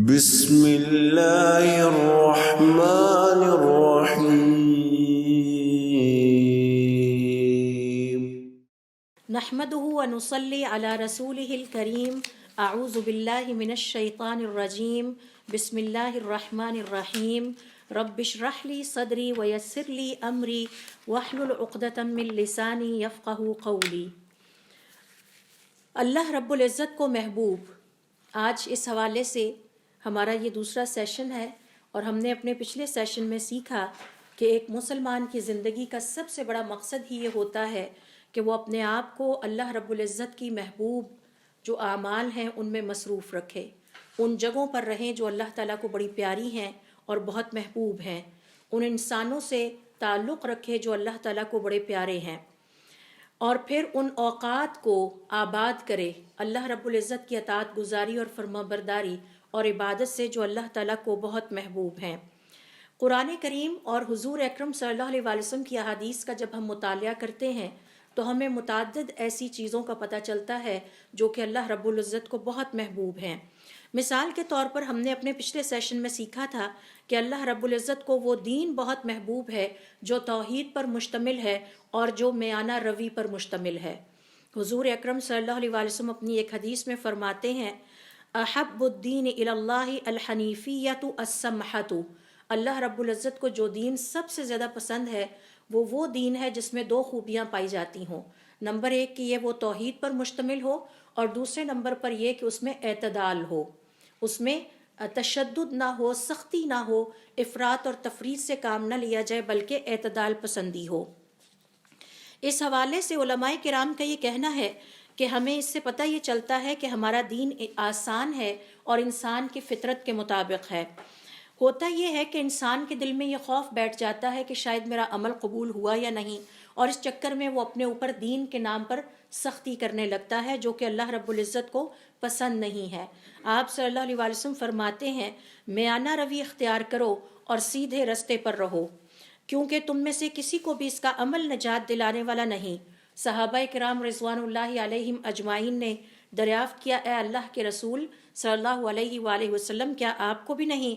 بسم اللہ الرحمن الرحیم نحمده ونصلي على رسوله الكريم اعوذ باللہ من الشیطان الرجیم بسم اللہ الرحمن الرحیم رب اشرح لي صدری ویسر لي امری واحلل عقدۃ من لسانی یفقهوا قولی۔ اللہ رب العزت کو محبوب، آج اس حوالے سے ہمارا یہ دوسرا سیشن ہے، اور ہم نے اپنے پچھلے سیشن میں سیکھا کہ ایک مسلمان کی زندگی کا سب سے بڑا مقصد ہی یہ ہوتا ہے کہ وہ اپنے آپ کو اللہ رب العزت کی محبوب جو اعمال ہیں ان میں مصروف رکھے، ان جگہوں پر رہیں جو اللہ تعالیٰ کو بڑی پیاری ہیں اور بہت محبوب ہیں، ان انسانوں سے تعلق رکھے جو اللہ تعالیٰ کو بڑے پیارے ہیں، اور پھر ان اوقات کو آباد کرے اللہ رب العزت کی اطاعت گزاری اور فرما برداری اور عبادت سے جو اللہ تعالیٰ کو بہت محبوب ہیں۔ قرآن کریم اور حضور اکرم صلی اللہ علیہ وسلم کی احادیث کا جب ہم مطالعہ کرتے ہیں تو ہمیں متعدد ایسی چیزوں کا پتہ چلتا ہے جو کہ اللہ رب العزت کو بہت محبوب ہیں۔ مثال کے طور پر ہم نے اپنے پچھلے سیشن میں سیکھا تھا کہ اللہ رب العزت کو وہ دین بہت محبوب ہے جو توحید پر مشتمل ہے اور جو میانہ روی پر مشتمل ہے۔ حضور اکرم صلی اللہ علیہ وسلم اپنی ایک حدیث میں فرماتے ہیں، احب الدین الی اللہ الحنیفیۃ السمحۃ، اللہ رب العزت کو جو دین سب سے زیادہ پسند ہے وہ دین ہے جس میں دو خوبیاں پائی جاتی ہوں۔ نمبر ایک کہ یہ وہ توحید پر مشتمل ہو، اور دوسرے نمبر پر یہ کہ اس میں اعتدال ہو، اس میں تشدد نہ ہو، سختی نہ ہو، افراط اور تفریط سے کام نہ لیا جائے بلکہ اعتدال پسندی ہو۔ اس حوالے سے علماء کرام کا یہ کہنا ہے کہ ہمیں اس سے پتہ یہ چلتا ہے کہ ہمارا دین آسان ہے اور انسان کی فطرت کے مطابق ہے۔ ہوتا یہ ہے کہ انسان کے دل میں یہ خوف بیٹھ جاتا ہے کہ شاید میرا عمل قبول ہوا یا نہیں، اور اس چکر میں وہ اپنے اوپر دین کے نام پر سختی کرنے لگتا ہے جو کہ اللہ رب العزت کو پسند نہیں ہے۔ آپ صلی اللہ علیہ وسلم فرماتے ہیں، میانہ روی اختیار کرو اور سیدھے رستے پر رہو، کیونکہ تم میں سے کسی کو بھی اس کا عمل نجات دلانے والا نہیں۔ صحابہ کرام رضوان اللہ علیہم اجمعین نے دریافت کیا، اے اللہ کے رسول صلی اللہ علیہ وآلہ وسلم، کیا آپ کو بھی نہیں؟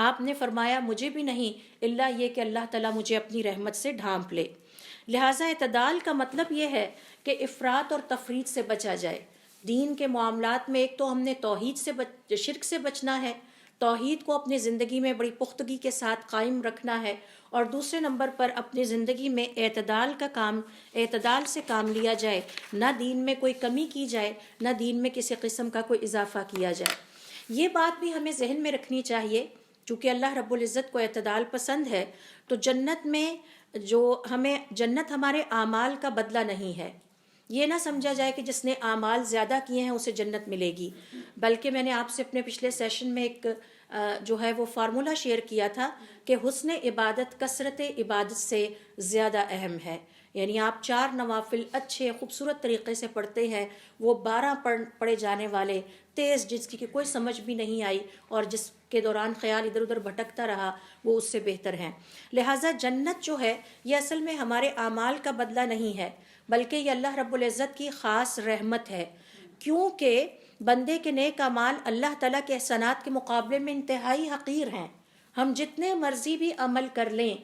آپ نے فرمایا، مجھے بھی نہیں، الا یہ کہ اللہ تعالیٰ مجھے اپنی رحمت سے ڈھانپ لے۔ لہٰذا اعتدال کا مطلب یہ ہے کہ افراط اور تفریط سے بچا جائے۔ دین کے معاملات میں ایک تو ہم نے توحید سے شرک سے بچنا ہے، توحید کو اپنی زندگی میں بڑی پختگی کے ساتھ قائم رکھنا ہے، اور دوسرے نمبر پر اپنی زندگی میں اعتدال سے کام لیا جائے، نہ دین میں کوئی کمی کی جائے، نہ دین میں کسی قسم کا کوئی اضافہ کیا جائے۔ یہ بات بھی ہمیں ذہن میں رکھنی چاہیے، چونکہ اللہ رب العزت کو اعتدال پسند ہے، تو جنت ہمارے اعمال کا بدلہ نہیں ہے۔ یہ نہ سمجھا جائے کہ جس نے اعمال زیادہ کیے ہیں اسے جنت ملے گی، بلکہ میں نے آپ سے اپنے پچھلے سیشن میں ایک جو ہے وہ فارمولا شیئر کیا تھا کہ حسن عبادت کثرت عبادت سے زیادہ اہم ہے۔ یعنی آپ 4 نوافل اچھے خوبصورت طریقے سے پڑھتے ہیں، وہ 12 پڑھے جانے والے تیز جس کی کوئی سمجھ بھی نہیں آئی اور جس کے دوران خیال ادھر ادھر بھٹکتا رہا، وہ اس سے بہتر ہیں۔ لہٰذا جنت جو ہے یہ اصل میں ہمارے اعمال کا بدلہ نہیں ہے، بلکہ یہ اللہ رب العزت کی خاص رحمت ہے، کیونکہ بندے کے نیک اعمال اللہ تعالیٰ کے احسانات کے مقابلے میں انتہائی حقیر ہیں۔ ہم جتنے مرضی بھی عمل کر لیں،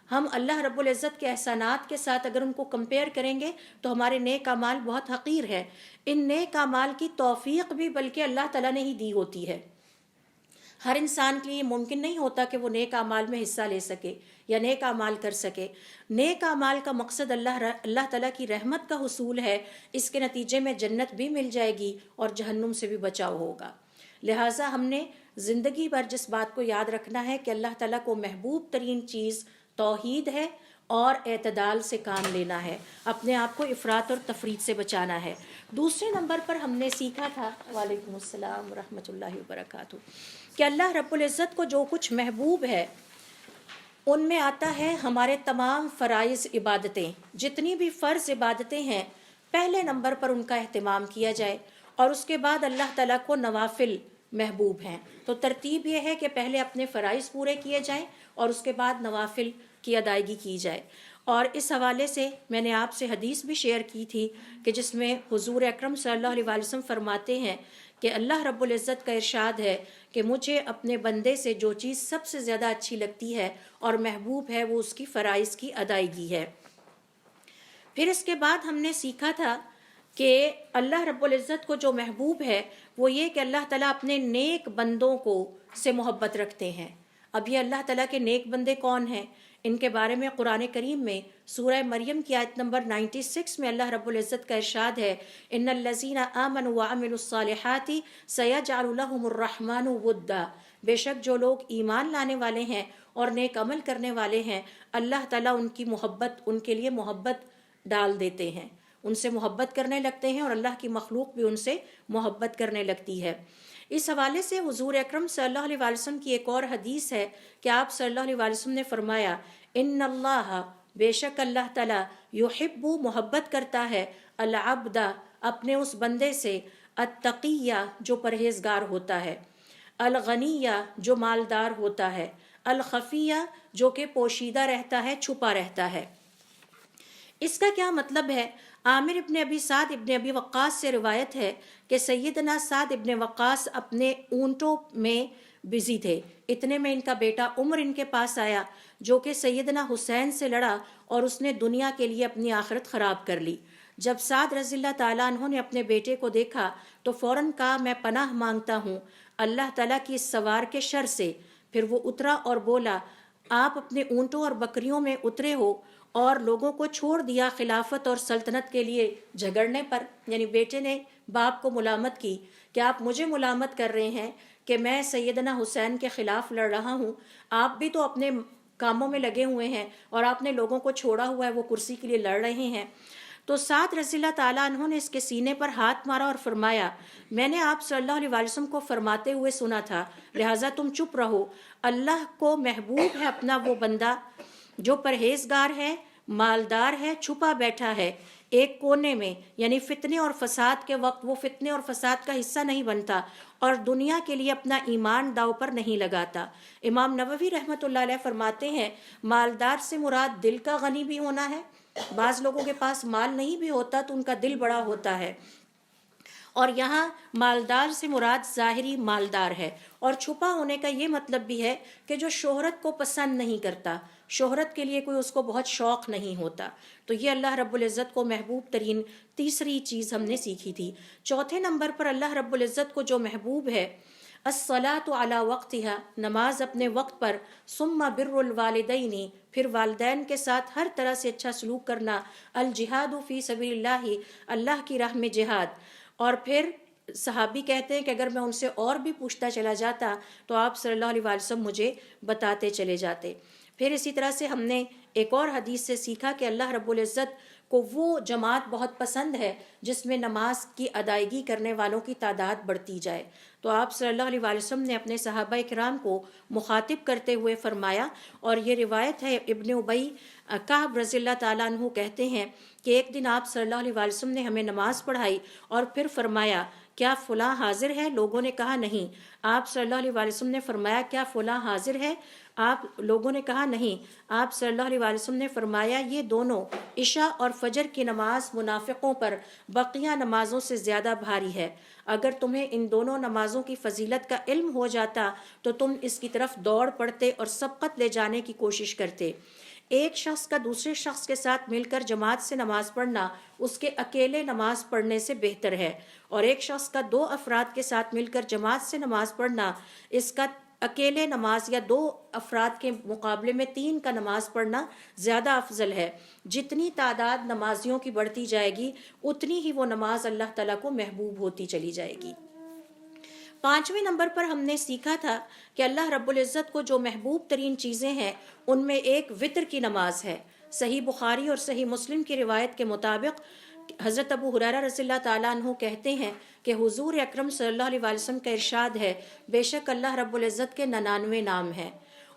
ہم اللہ رب العزت کے احسانات کے ساتھ اگر ان کو کمپیئر کریں گے تو ہمارے نیک اعمال بہت حقیر ہیں۔ ان نیک اعمال کی توفیق بھی بلکہ اللہ تعالیٰ نے ہی دی ہوتی ہے۔ ہر انسان کے لیے ممکن نہیں ہوتا کہ وہ نیک اعمال میں حصہ لے سکے یا نیک اعمال کر سکے۔ نیک اعمال کا مقصد اللہ تعالیٰ کی رحمت کا حصول ہے، اس کے نتیجے میں جنت بھی مل جائے گی اور جہنم سے بھی بچاؤ ہوگا۔ لہٰذا ہم نے زندگی بھر جس بات کو یاد رکھنا ہے کہ اللہ تعالیٰ کو محبوب ترین چیز توحید ہے اور اعتدال سے کام لینا ہے، اپنے آپ کو افراط اور تفریط سے بچانا ہے۔ دوسرے نمبر پر ہم نے سیکھا تھا، وعلیکم السلام ورحمۃ اللہ وبرکاتہ، کہ اللہ رب العزت کو جو کچھ محبوب ہے ان میں آتا ہے ہمارے تمام فرائض عبادتیں، جتنی بھی فرض عبادتیں ہیں پہلے نمبر پر ان کا اہتمام کیا جائے، اور اس کے بعد اللہ تعالیٰ کو نوافل محبوب ہیں۔ تو ترتیب یہ ہے کہ پہلے اپنے فرائض پورے کیے جائیں اور اس کے بعد نوافل کی ادائیگی کی جائے۔ اور اس حوالے سے میں نے آپ سے حدیث بھی شیئر کی تھی کہ جس میں حضور اکرم صلی اللہ علیہ وسلم فرماتے ہیں کہ اللہ رب العزت کا ارشاد ہے کہ مجھے اپنے بندے سے جو چیز سب سے زیادہ اچھی لگتی ہے اور محبوب ہے وہ اس کی فرائض کی ادائیگی ہے۔ پھر اس کے بعد ہم نے سیکھا تھا کہ اللہ رب العزت کو جو محبوب ہے وہ یہ کہ اللہ تعالیٰ اپنے نیک بندوں کو سے محبت رکھتے ہیں۔ اب یہ اللہ تعالیٰ کے نیک بندے کون ہیں؟ ان کے بارے میں قرآن کریم میں سورہ مریم کی آیت نمبر 96 میں اللہ رب العزت کا ارشاد ہے، ان الذین آمنوا وعملوا الصالحات سیجعل لهم الرحمن ودا، بے شک جو لوگ ایمان لانے والے ہیں اور نیک عمل کرنے والے ہیں، اللہ تعالیٰ ان کی محبت، ان کے لیے محبت ڈال دیتے ہیں، ان سے محبت کرنے لگتے ہیں، اور اللہ کی مخلوق بھی ان سے محبت کرنے لگتی ہے۔ اس حوالے سے حضور اکرم صلی اللہ علیہ وسلم کی ایک اور حدیث ہے کہ آپ صلی اللہ علیہ وسلم نے فرمایا، ان اللہ، بے شک اللہ تعالیٰ، یحب، محبت کرتا ہے، العبد، اپنے اس بندے سے، التقیہ، جو پرہیزگار ہوتا ہے، الغنیہ، جو مالدار ہوتا ہے، الخفیہ، جو کہ پوشیدہ رہتا ہے، چھپا رہتا ہے۔ اس کا کیا مطلب ہے؟ عامر ابن ابی سعد ابن ابی وقاص سے روایت ہے کہ سیدنا سعد ابن وقاص اپنے اونٹوں میں بزی تھے، اتنے میں ان کا بیٹا عمر ان کے پاس آیا، جو کہ سیدنا حسین سے لڑا اور اس نے دنیا کے لیے اپنی آخرت خراب کر لی۔ جب سعد رضی اللہ تعالیٰ عنہ نے اپنے بیٹے کو دیکھا تو فوراً کہا، میں پناہ مانگتا ہوں اللہ تعالیٰ کی اس سوار کے شر سے۔ پھر وہ اترا اور بولا، آپ اپنے اونٹوں اور بکریوں میں اترے ہو اور لوگوں کو چھوڑ دیا خلافت اور سلطنت کے لیے جھگڑنے پر، یعنی بیٹے نے باپ کو ملامت کی کہ آپ مجھے ملامت کر رہے ہیں کہ میں سیدنا حسین کے خلاف لڑ رہا ہوں، آپ بھی تو اپنے کاموں میں لگے ہوئے ہیں اور آپ نے لوگوں کو چھوڑا ہوا ہے، وہ کرسی کے لیے لڑ رہے ہیں۔ تو سعد رضی اللہ تعالیٰ عنہ نے اس کے سینے پر ہاتھ مارا اور فرمایا، میں نے آپ صلی اللہ علیہ وسلم کو فرماتے ہوئے سنا تھا، لہٰذا تم چپ رہو۔ اللہ کو محبوب ہے اپنا وہ بندہ جو پرہیزگار ہے، مالدار ہے، چھپا بیٹھا ہے ایک کونے میں، یعنی فتنے اور فساد کے وقت وہ فتنے اور فساد کا حصہ نہیں بنتا اور دنیا کے لیے اپنا ایمان داؤ پر نہیں لگاتا۔ امام نووی رحمۃ اللہ علیہ فرماتے ہیں، مالدار سے مراد دل کا غنی بھی ہونا ہے۔ بعض لوگوں کے پاس مال نہیں بھی ہوتا تو ان کا دل بڑا ہوتا ہے، اور یہاں مالدار سے مراد ظاہری مالدار ہے، اور چھپا ہونے کا یہ مطلب بھی ہے کہ جو شہرت کو پسند نہیں کرتا، شہرت کے لیے کوئی اس کو بہت شوق نہیں ہوتا۔ تو یہ اللہ رب العزت کو محبوب ترین تیسری چیز ہم نے سیکھی تھی۔ چوتھے نمبر پر اللہ رب العزت کو جو محبوب ہے، الصلاۃ علی وقتہا، نماز اپنے وقت پر، ثم بر الوالدین، پھر والدین کے ساتھ ہر طرح سے اچھا سلوک کرنا، الجہاد فی سبیل اللہ، اللہ کی راہ میں جہاد۔ اور پھر صحابی کہتے ہیں کہ اگر میں ان سے اور بھی پوچھتا چلا جاتا تو آپ صلی اللہ علیہ وسلم مجھے بتاتے چلے جاتے۔ پھر اسی طرح سے ہم نے ایک اور حدیث سے سیکھا کہ اللہ رب العزت کو وہ جماعت بہت پسند ہے جس میں نماز کی ادائیگی کرنے والوں کی تعداد بڑھتی جائے۔ تو آپ صلی اللہ علیہ وسلم نے اپنے صحابہ کرام کو مخاطب کرتے ہوئے فرمایا، اور یہ روایت ہے ابن ابی کعب رضی اللہ تعالیٰ عنہ کہتے ہیں کہ ایک دن آپ صلی اللہ علیہ وسلم نے ہمیں نماز پڑھائی اور پھر فرمایا، کیا فلاں حاضر ہے؟ لوگوں نے کہا نہیں۔ آپ صلی اللہ علیہ وسلم نے فرمایا، کیا فلاں حاضر ہے؟ لوگوں نے کہا نہیں۔ آپ صلی اللہ علیہ وسلم نے فرمایا، یہ دونوں عشاء اور فجر کی نماز منافقوں پر بقیہ نمازوں سے زیادہ بھاری ہے، اگر تمہیں ان دونوں نمازوں کی فضیلت کا علم ہو جاتا تو تم اس کی طرف دوڑ پڑتے اور سبقت لے جانے کی کوشش کرتے۔ ایک شخص کا دوسرے شخص کے ساتھ مل کر جماعت سے نماز پڑھنا اس کے اکیلے نماز پڑھنے سے بہتر ہے، اور ایک شخص کا 2 افراد کے ساتھ مل کر جماعت سے نماز پڑھنا اس کا اکیلے نماز یا 2 افراد کے مقابلے میں 3 کا نماز پڑھنا زیادہ افضل ہے۔ جتنی تعداد نمازیوں کی بڑھتی جائے گی اتنی ہی وہ نماز اللہ تعالیٰ کو محبوب ہوتی چلی جائے گی۔ 5ویں نمبر پر ہم نے سیکھا تھا کہ اللہ رب العزت کو جو محبوب ترین چیزیں ہیں ان میں ایک وتر کی نماز ہے۔ صحیح بخاری اور صحیح مسلم کی روایت کے مطابق حضرت ابو ہریرہ رضی اللہ تعالیٰ عنہ کہتے ہیں کہ حضور اکرم صلی اللہ علیہ وسلم کا ارشاد ہے، بے شک اللہ رب العزت کے 99 نام ہیں،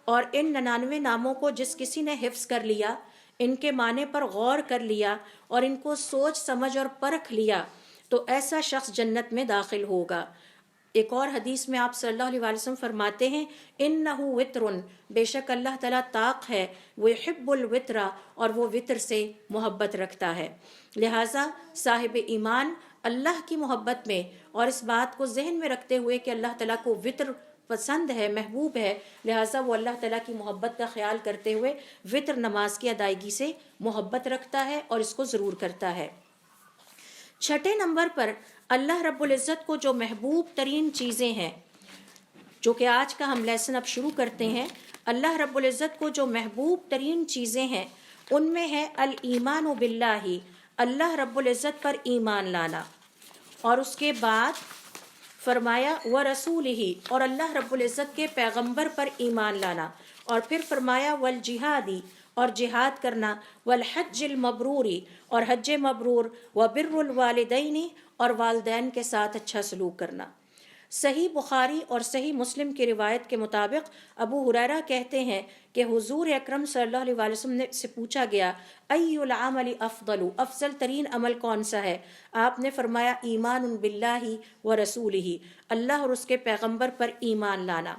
اور ان 99 ناموں کو جس کسی نے حفظ کر لیا، ان کے معنی پر غور کر لیا اور ان کو سوچ سمجھ اور پرکھ لیا تو ایسا شخص جنت میں داخل ہوگا۔ ایک اور حدیث میں آپ صلی اللہ علیہ وسلم فرماتے ہیں، انہ وترن، بے شک اللہ تعالیٰ طاق ہے، وہ یحب الوتر، اور وہ وتر سے محبت رکھتا ہے۔ لہٰذا صاحب ایمان اللہ کی محبت میں اور اس بات کو ذہن میں رکھتے ہوئے کہ اللہ تعالیٰ کو وطر پسند ہے، محبوب ہے، لہٰذا وہ اللہ تعالیٰ کی محبت کا خیال کرتے ہوئے وطر نماز کی ادائیگی سے محبت رکھتا ہے اور اس کو ضرور کرتا ہے۔ چھٹے نمبر پر اللہ رب العزت کو جو محبوب ترین چیزیں ہیں، جو کہ آج کا ہم لیسن اب شروع کرتے ہیں، اللہ رب العزت کو جو محبوب ترین چیزیں ہیں ان میں ہے الایمان باللہ، اللہ رب العزت پر ایمان لانا، اور اس کے بعد فرمایا وَرَسُولِهِ، اور اللہ رب العزت کے پیغمبر پر ایمان لانا، اور پھر فرمایا وَالْجِهَادِ، اور جہاد کرنا، وَالْحَجِّ الْمَبْرُورِ، اور حج مبرور، وَبِرُّ الْوَالِدَيْنِ، اور والدین کے ساتھ اچھا سلوک کرنا۔ صحیح بخاری اور صحیح مسلم کی روایت کے مطابق ابو ہریرہ کہتے ہیں کہ حضور اکرم صلی اللہ علیہ وسلم سے پوچھا گیا ای العمل افضل، افضل ترین عمل کون سا ہے؟ آپ نے فرمایا ایمان باللہ ورسولہ، اللہ اور اس کے پیغمبر پر ایمان لانا۔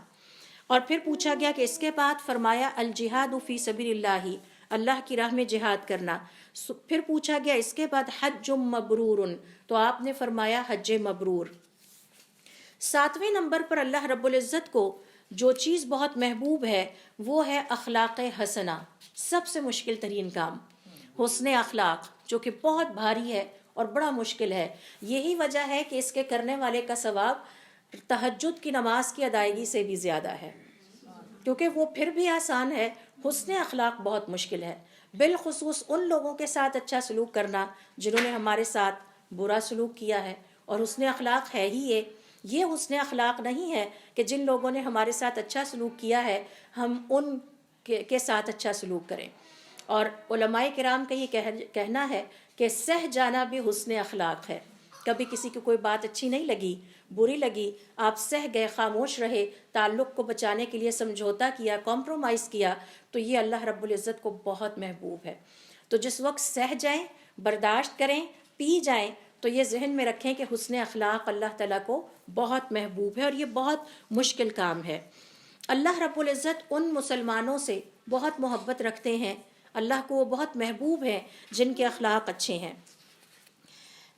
اور پھر پوچھا گیا کہ اس کے بعد فرمایا الجہاد فی سبیل اللہ، اللہ کی راہ میں جہاد کرنا۔ پھر پوچھا گیا اس کے بعد حج مبرور، تو آپ نے فرمایا حج مبرور۔ ساتویں نمبر پر اللہ رب العزت کو جو چیز بہت محبوب ہے وہ ہے اخلاق حسنہ، سب سے مشکل ترین کام حسن اخلاق، جو کہ بہت بھاری ہے اور بڑا مشکل ہے۔ یہی وجہ ہے کہ اس کے کرنے والے کا ثواب تہجد کی نماز کی ادائیگی سے بھی زیادہ ہے، کیونکہ وہ پھر بھی آسان ہے، حسن اخلاق بہت مشکل ہے۔ بالخصوص ان لوگوں کے ساتھ اچھا سلوک کرنا جنہوں نے ہمارے ساتھ برا سلوک کیا ہے، اور حسن اخلاق ہے ہی یہ حسن اخلاق نہیں ہے کہ جن لوگوں نے ہمارے ساتھ اچھا سلوک کیا ہے ہم ان کے ساتھ اچھا سلوک کریں۔ اور علماء کرام کا یہ کہنا ہے کہ سہ جانا بھی حسن اخلاق ہے۔ کبھی کسی کی کوئی بات اچھی نہیں لگی، بری لگی، آپ سہ گئے، خاموش رہے، تعلق کو بچانے کے لیے سمجھوتا کیا، کمپرومائز کیا، تو یہ اللہ رب العزت کو بہت محبوب ہے۔ تو جس وقت سہ جائیں، برداشت کریں، پی جائیں، تو یہ ذہن میں رکھیں کہ حسن اخلاق اللہ تعالیٰ کو بہت محبوب ہے اور یہ بہت مشکل کام ہے۔ اللہ رب العزت ان مسلمانوں سے بہت محبت رکھتے ہیں، اللہ کو وہ بہت محبوب ہیں جن کے اخلاق اچھے ہیں۔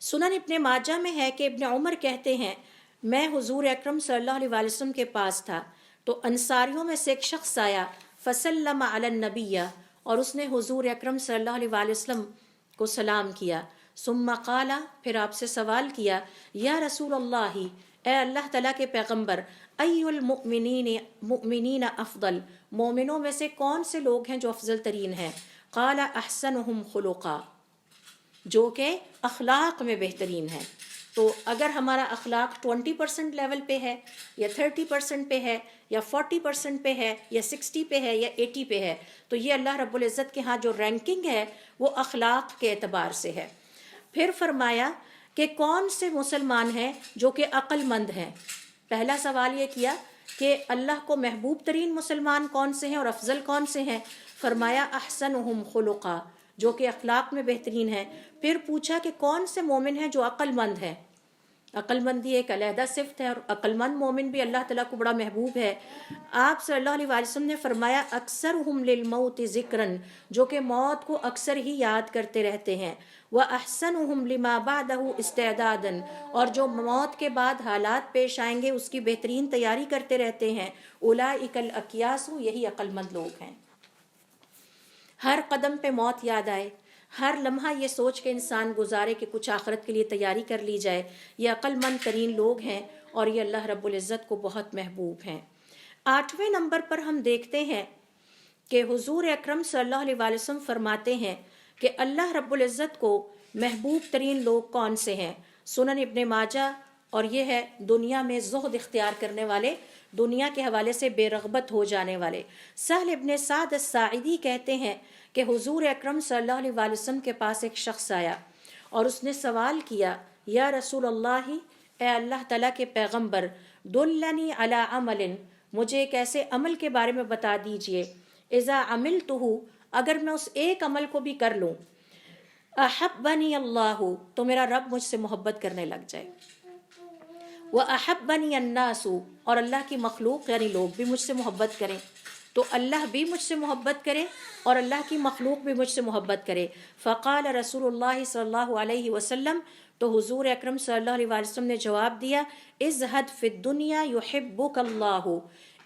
سنن ابن ماجہ میں ہے کہ ابن عمر کہتے ہیں میں حضور اکرم صلی اللہ علیہ وسلم کے پاس تھا تو انصاریوں میں سے ایک شخص آیا فسلم علی النبی، اور اس نے حضور اکرم صلی اللہ علیہ وسلم کو سلام کیا۔ ثم قال، پھر آپ سے سوال کیا یا رسول اللہ، اے اللہ تعالیٰ کے پیغمبر، ای المؤمنین افضل، مومنوں میں سے کون سے لوگ ہیں جو افضل ترین ہیں؟ قال احسنہم خلقا، جو کہ اخلاق میں بہترین ہیں۔ تو اگر ہمارا اخلاق 20% لیول پہ ہے یا 30% پہ ہے یا 40% پہ ہے یا 60 پہ ہے یا 80 پہ ہے، تو یہ اللہ رب العزت کے ہاں جو رینکنگ ہے وہ اخلاق کے اعتبار سے ہے۔ پھر فرمایا کہ کون سے مسلمان ہیں جو کہ عقل مند ہیں؟ پہلا سوال یہ کیا کہ اللہ کو محبوب ترین مسلمان کون سے ہیں اور افضل کون سے ہیں؟ فرمایا احسنہم خلقا، جو کہ اخلاق میں بہترین ہیں۔ پھر پوچھا کہ کون سے مومن ہیں جو عقل مند ہیں؟ عقل مندی ایک علیحدہ صفت ہے اور عقل مند مومن بھی اللہ تعالیٰ کو بڑا محبوب ہے۔ آپ صلی اللہ علیہ وسلم نے فرمایا اکثرہم للموت ذکرن، جو کہ موت کو اکثر ہی یاد کرتے رہتے ہیں۔ وَأَحْسَنُهُمْ لِمَا بَعْدَهُ اسْتِعْدَادًا، اور جو موت کے بعد حالات پیش آئیں گے اس کی بہترین تیاری کرتے رہتے ہیں۔ أُولَئِكَ الْأَكْيَاسُ، یہی عقل مند لوگ ہیں۔ ہر قدم پہ موت یاد آئے، ہر لمحہ یہ سوچ کے انسان گزارے کہ کچھ آخرت کے لیے تیاری کر لی جائے، یہ عقل مند ترین لوگ ہیں اور یہ اللہ رب العزت کو بہت محبوب ہیں۔ 8ویں نمبر پر ہم دیکھتے ہیں کہ حضور اکرم صلی اللہ علیہ وسلم فرماتے ہیں کہ اللہ رب العزت کو محبوب ترین لوگ کون سے ہیں؟ سنن ابن ماجہ، اور یہ ہے دنیا میں زہد اختیار کرنے والے، دنیا کے حوالے سے بے رغبت ہو جانے والے۔ سہل ابن سعد الساعدی کہتے ہیں کہ حضور اکرم صلی اللہ علیہ وسلم کے پاس ایک شخص آیا اور اس نے سوال کیا یا رسول اللہ، اے اللہ تعالیٰ کے پیغمبر، دلنی علی عمل، مجھے ایک ایسے عمل کے بارے میں بتا دیجئے، اذا عملتہ، اگر میں اس ایک عمل کو بھی کر لوں، احبنی اللہ، تو میرا رب مجھ سے محبت کرنے لگ جائے، وَأَحَبَّنِيَ النَّاسُ، اور اللہ کی مخلوق یعنی لوگ بھی مجھ سے محبت کریں، تو اللہ بھی مجھ سے محبت کرے اور اللہ کی مخلوق بھی مجھ سے محبت کرے۔ فقال رسول اللہ صلی اللہ علیہ وسلم تو حضور اکرم صلی اللہ علیہ وسلم نے جواب دیا ازہد فی الدنیا یحبک اللہ،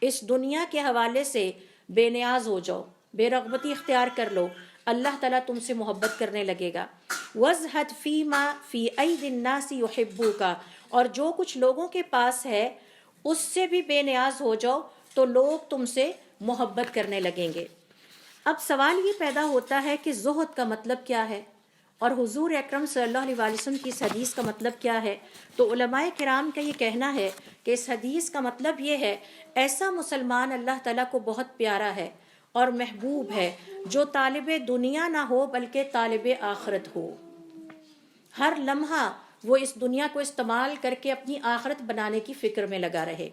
اس دنیا کے حوالے سے بے نیاز ہو جاؤ، بے رغبتی اختیار کر لو، اللہ تعالیٰ تم سے محبت کرنے لگے گا۔ وازہد فیما فی اید الناس یحبوک، اور جو کچھ لوگوں کے پاس ہے اس سے بھی بے نیاز ہو جاؤ تو لوگ تم سے محبت کرنے لگیں گے۔ اب سوال یہ پیدا ہوتا ہے کہ زہد کا مطلب کیا ہے اور حضور اکرم صلی اللہ علیہ وسلم کی اس حدیث کا مطلب کیا ہے؟ تو علماء کرام کا یہ کہنا ہے کہ اس حدیث کا مطلب یہ ہے ایسا مسلمان اللہ تعالیٰ کو بہت پیارا ہے اور محبوب ہے جو طالب دنیا نہ ہو بلکہ طالب آخرت ہو، ہر لمحہ وہ اس دنیا کو استعمال کر کے اپنی آخرت بنانے کی فکر میں لگا رہے۔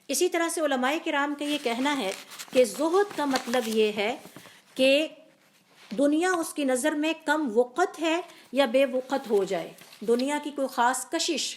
اسی طرح سے علماء کرام کا یہ کہنا ہے کہ زہد کا مطلب یہ ہے کہ دنیا اس کی نظر میں کم وقت ہے یا بے وقت ہو جائے، دنیا کی کوئی خاص کشش،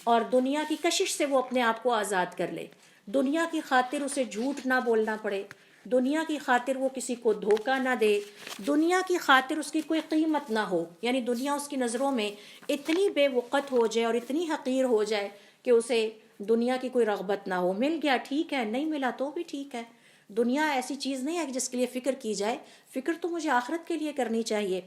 اور دنیا کی کشش سے وہ اپنے آپ کو آزاد کر لے، دنیا کی خاطر اسے جھوٹ نہ بولنا پڑے، دنیا کی خاطر وہ کسی کو دھوکہ نہ دے، دنیا کی خاطر اس کی کوئی قیمت نہ ہو، یعنی دنیا اس کی نظروں میں اتنی بے وقت ہو جائے اور اتنی حقیر ہو جائے کہ اسے دنیا کی کوئی رغبت نہ ہو۔ مل گیا ٹھیک ہے، نہیں ملا تو بھی ٹھیک ہے، دنیا ایسی چیز نہیں ہے جس کے لیے فکر کی جائے، فکر تو مجھے آخرت کے لیے کرنی چاہیے۔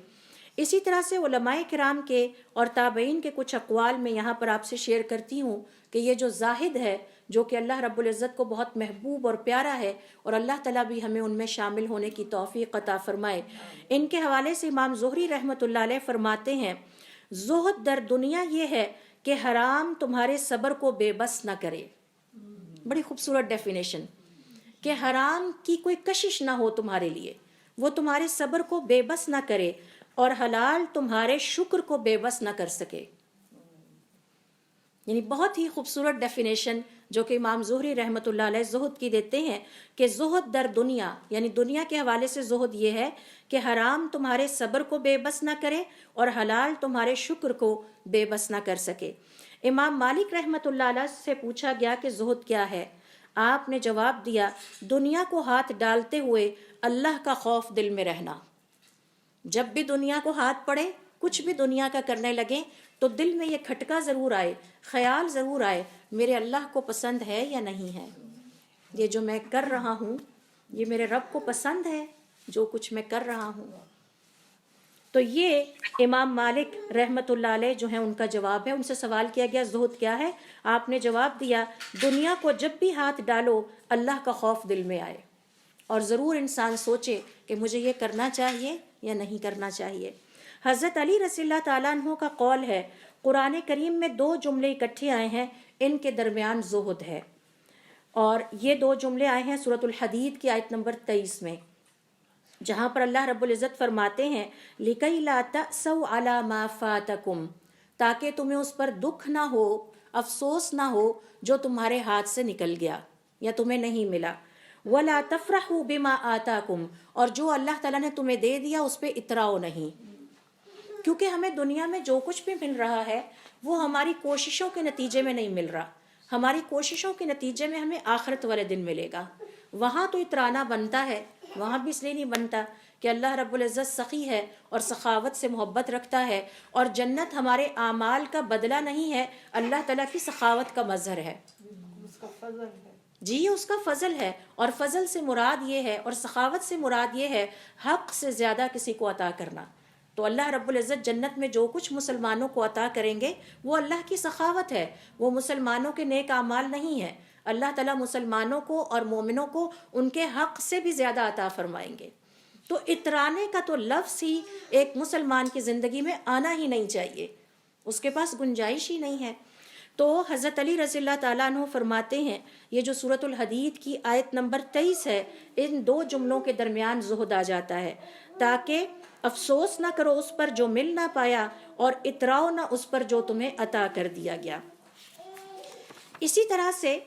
اسی طرح سے علماء کرام کے اور تابعین کے کچھ اقوال میں یہاں پر آپ سے شیئر کرتی ہوں کہ یہ جو زاہد ہے جو کہ اللہ رب العزت کو بہت محبوب اور پیارا ہے، اور اللہ تعالیٰ بھی ہمیں ان میں شامل ہونے کی توفیق عطا فرمائے، ان کے حوالے سے امام زہری رحمۃ اللہ علیہ فرماتے ہیں زہد در دنیا یہ ہے کہ حرام تمہارے صبر کو بے بس نہ کرے۔ بڑی خوبصورت ڈیفینیشن، کہ حرام کی کوئی کشش نہ ہو تمہارے لیے، وہ تمہارے صبر کو بے بس نہ کرے، اور حلال تمہارے شکر کو بے بس نہ کر سکے۔ یعنی بہت ہی خوبصورت ڈیفینیشن جو کہ امام زہری رحمۃ اللہ علیہ زہد کی دیتے ہیں کہ زہد در دنیا، یعنی دنیا کے حوالے سے زہد یہ ہے کہ حرام تمہارے صبر کو بے بس نہ کرے اور حلال تمہارے شکر کو بے بس نہ کر سکے۔ امام مالک رحمۃ اللہ علیہ سے پوچھا گیا کہ زہد کیا ہے؟ آپ نے جواب دیا دنیا کو ہاتھ ڈالتے ہوئے اللہ کا خوف دل میں رہنا۔ جب بھی دنیا کو ہاتھ پڑے، کچھ بھی دنیا کا کرنے لگیں تو دل میں یہ کھٹکا ضرور آئے، خیال ضرور آئے میرے اللہ کو پسند ہے یا نہیں ہے، یہ جو میں کر رہا ہوں یہ میرے رب کو پسند ہے جو کچھ میں کر رہا ہوں۔ تو یہ امام مالک رحمۃ اللہ علیہ جو ہیں ان کا جواب ہے۔ ان سے سوال کیا گیا زہد کیا ہے؟ آپ نے جواب دیا دنیا کو جب بھی ہاتھ ڈالو اللہ کا خوف دل میں آئے، اور ضرور انسان سوچے کہ مجھے یہ کرنا چاہیے یا نہیں کرنا چاہیے۔ حضرت علی رضی اللہ تعالیٰ عنہ کا قول ہے قرآن کریم میں 2 جملے اکٹھے آئے ہیں، ان کے درمیان زہد ہے، اور یہ 2 جملے آئے ہیں سورۃ الحدید کی آیت نمبر 23 میں، جہاں پر اللہ رب العزت فرماتے ہیں لِكَيْ لَا تَأْسَوْا عَلَى مَا فَاتَكُمْ، تاکہ تمہیں اس پر دکھ نہ ہو، افسوس نہ ہو جو تمہارے ہاتھ سے نکل گیا یا تمہیں نہیں ملا، وَلَا تَفْرَحُوا بِمَا آتَاكُمْ، اور جو اللہ تعالیٰ نے تمہیں دے دیا اس پہ اتراؤ نہیں، کیونکہ ہمیں دنیا میں جو کچھ بھی مل رہا ہے وہ ہماری کوششوں کے نتیجے میں نہیں مل رہا، ہماری کوششوں کے نتیجے میں ہمیں آخرت والے دن ملے گا، وہاں تو اترانا بنتا ہے، وہاں بھی اس لیے نہیں بنتا کہ اللہ رب العزت سخی ہے اور سخاوت سے محبت رکھتا ہے، اور جنت ہمارے اعمال کا بدلہ نہیں ہے، اللہ تعالیٰ کی سخاوت کا مظہر ہے، اس کا فضل ہے، جی یہ اس کا فضل ہے، اور فضل سے مراد یہ ہے اور سخاوت سے مراد یہ ہے حق سے زیادہ کسی کو عطا کرنا۔ تو اللہ رب العزت جنت میں جو کچھ مسلمانوں کو عطا کریں گے وہ اللہ کی سخاوت ہے، وہ مسلمانوں کے نیک اعمال نہیں ہے، اللہ تعالیٰ مسلمانوں کو اور مومنوں کو ان کے حق سے بھی زیادہ عطا فرمائیں گے۔ تو اترانے کا تو لفظ ہی ایک مسلمان کی زندگی میں آنا ہی نہیں چاہیے، اس کے پاس گنجائش ہی نہیں ہے۔ تو حضرت علی رضی اللہ تعالیٰ عنہ فرماتے ہیں یہ جو سورۃ الحدید کی آیت نمبر 23 ہے، ان 2 جملوں کے درمیان زہد آ جاتا ہے، تاکہ افسوس نہ کرو اس پر جو مل نہ پایا اور اتراؤ نہ اس پر جو تمہیں عطا کر دیا گیا۔ اسی طرح سے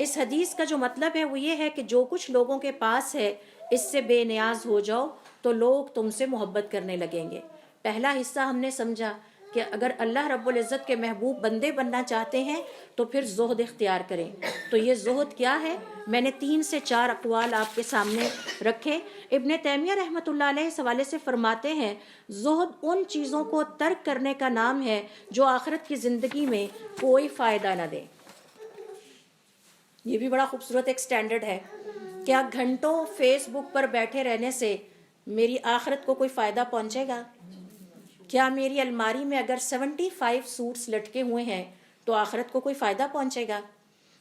اس حدیث کا جو مطلب ہے وہ یہ ہے کہ جو کچھ لوگوں کے پاس ہے اس سے بے نیاز ہو جاؤ تو لوگ تم سے محبت کرنے لگیں گے۔ پہلا حصہ ہم نے سمجھا کہ اگر اللہ رب العزت کے محبوب بندے بننا چاہتے ہیں تو پھر زہد اختیار کریں۔ تو یہ زہد کیا ہے؟ میں نے 3 سے 4 اقوال آپ کے سامنے رکھے، ابن تیمیہ رحمۃ اللہ علیہ اس حوالے سے فرماتے ہیں زہد ان چیزوں کو ترک کرنے کا نام ہے جو آخرت کی زندگی میں کوئی فائدہ نہ دے. یہ بھی بڑا خوبصورت ایک سٹینڈرڈ ہے. کیا گھنٹوں فیس بک پر بیٹھے رہنے سے میری آخرت کو کوئی فائدہ پہنچے گا؟ کیا میری الماری میں اگر 75 سوٹس لٹکے ہوئے ہیں تو آخرت کو کوئی فائدہ پہنچے گا؟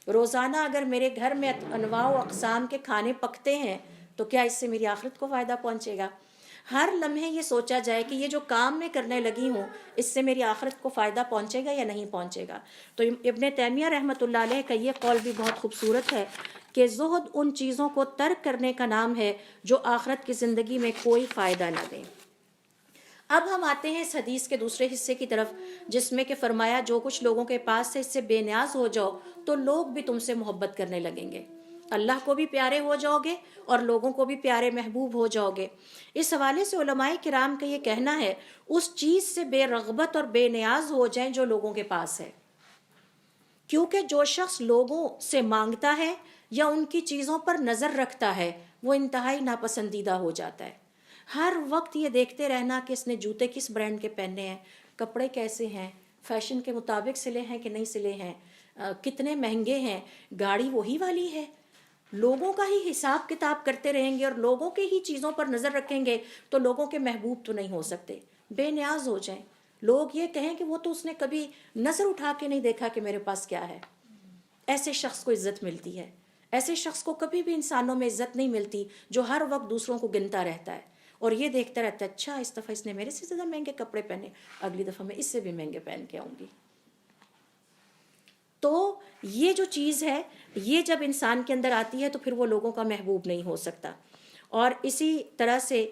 روزانہ اگر میرے گھر میں انواع و اقسام کے کھانے پکتے ہیں تو کیا اس سے میری آخرت کو فائدہ پہنچے گا؟ ہر لمحے یہ سوچا جائے کہ یہ جو کام میں کرنے لگی ہوں اس سے میری آخرت کو فائدہ پہنچے گا یا نہیں پہنچے گا. تو ابن تیمیہ رحمۃ اللہ علیہ کا یہ قول بھی بہت خوبصورت ہے کہ زہد ان چیزوں کو ترک کرنے کا نام ہے جو آخرت کی زندگی میں کوئی فائدہ نہ دیں. اب ہم آتے ہیں اس حدیث کے دوسرے حصے کی طرف جس میں کہ فرمایا جو کچھ لوگوں کے پاس سے اس سے بے نیاز ہو جاؤ تو لوگ بھی تم سے محبت کرنے لگیں گے. اللہ کو بھی پیارے ہو جاؤ گے اور لوگوں کو بھی پیارے محبوب ہو جاؤ گے. اس حوالے سے علماء کرام کا یہ کہنا ہے اس چیز سے بے رغبت اور بے نیاز ہو جائیں جو لوگوں کے پاس ہے، کیونکہ جو شخص لوگوں سے مانگتا ہے یا ان کی چیزوں پر نظر رکھتا ہے وہ انتہائی ناپسندیدہ ہو جاتا ہے. ہر وقت یہ دیکھتے رہنا کہ اس نے جوتے کس برانڈ کے پہنے ہیں، کپڑے کیسے ہیں، فیشن کے مطابق سلے ہیں کہ نہیں سلے ہیں، کتنے مہنگے ہیں، گاڑی وہی والی ہے، لوگوں کا ہی حساب کتاب کرتے رہیں گے اور لوگوں کے ہی چیزوں پر نظر رکھیں گے تو لوگوں کے محبوب تو نہیں ہو سکتے. بے نیاز ہو جائیں. لوگ یہ کہیں کہ وہ تو اس نے کبھی نظر اٹھا کے نہیں دیکھا کہ میرے پاس کیا ہے. ایسے شخص کو عزت ملتی ہے. ایسے شخص کو کبھی بھی انسانوں میں عزت نہیں ملتی جو ہر وقت دوسروں کو گنتا رہتا ہے اور یہ دیکھتا رہتا ہے اچھا اس دفعہ اس نے میرے سے زیادہ مہنگے کپڑے پہنے، اگلی دفعہ میں اس سے بھی مہنگے پہن کے آؤں گی. تو یہ جو چیز ہے یہ جب انسان کے اندر آتی ہے تو پھر وہ لوگوں کا محبوب نہیں ہو سکتا. اور اسی طرح سے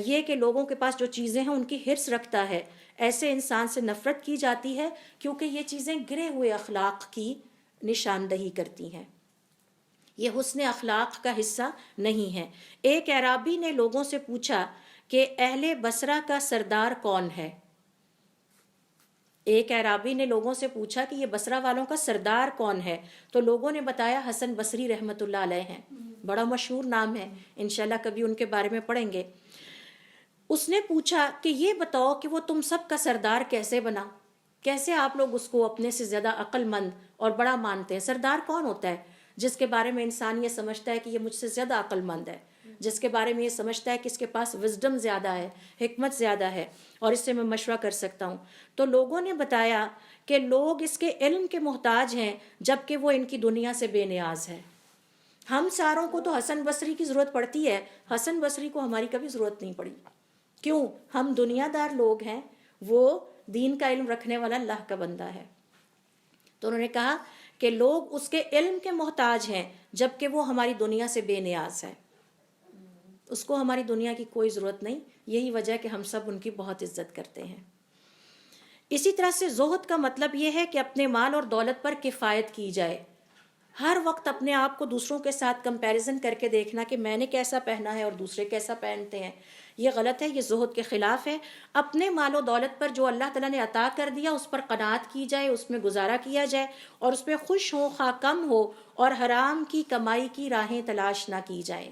یہ کہ لوگوں کے پاس جو چیزیں ہیں ان کی حرص رکھتا ہے، ایسے انسان سے نفرت کی جاتی ہے کیونکہ یہ چیزیں گرے ہوئے اخلاق کی نشاندہی کرتی ہیں. یہ حسن اخلاق کا حصہ نہیں ہے. ایک اعرابی نے لوگوں سے پوچھا کہ اہل بصرہ کا سردار کون ہے. ایک اعرابی نے لوگوں سے پوچھا کہ یہ بصرہ والوں کا سردار کون ہے تو لوگوں نے بتایا حسن بصری رحمۃ اللہ علیہ ہیں. بڑا مشہور نام ہے، انشاءاللہ کبھی ان کے بارے میں پڑھیں گے. اس نے پوچھا کہ یہ بتاؤ کہ وہ تم سب کا سردار کیسے بنا، کیسے آپ لوگ اس کو اپنے سے زیادہ عقل مند اور بڑا مانتے ہیں؟ سردار کون ہوتا ہے؟ جس کے بارے میں انسان یہ سمجھتا ہے کہ یہ مجھ سے زیادہ عقل مند ہے، جس کے بارے میں یہ سمجھتا ہے کہ اس کے پاس وزڈم زیادہ ہے، حکمت زیادہ ہے اور اس سے میں مشورہ کر سکتا ہوں. تو لوگوں نے بتایا کہ لوگ اس کے علم کے محتاج ہیں جبکہ وہ ان کی دنیا سے بے نیاز ہے. ہم ساروں کو تو حسن بصری کی ضرورت پڑتی ہے، حسن بصری کو ہماری کبھی ضرورت نہیں پڑی. کیوں؟ ہم دنیا دار لوگ ہیں، وہ دین کا علم رکھنے والا اللہ کا بندہ ہے. تو انہوں نے کہا کہ لوگ اس کے علم کے محتاج ہیں جبکہ وہ ہماری دنیا سے بے نیاز ہے، اس کو ہماری دنیا کی کوئی ضرورت نہیں. یہی وجہ ہے کہ ہم سب ان کی بہت عزت کرتے ہیں. اسی طرح سے زہد کا مطلب یہ ہے کہ اپنے مال اور دولت پر کفایت کی جائے. ہر وقت اپنے آپ کو دوسروں کے ساتھ کمپیریزن کر کے دیکھنا کہ میں نے کیسا پہنا ہے اور دوسرے کیسا پہنتے ہیں، یہ غلط ہے، یہ زہد کے خلاف ہے. اپنے مال و دولت پر جو اللہ تعالیٰ نے عطا کر دیا اس پر قناعت کی جائے، اس میں گزارا کیا جائے اور اس پہ خوش ہو، خواہ کم ہو، اور حرام کی کمائی کی راہیں تلاش نہ کی جائیں.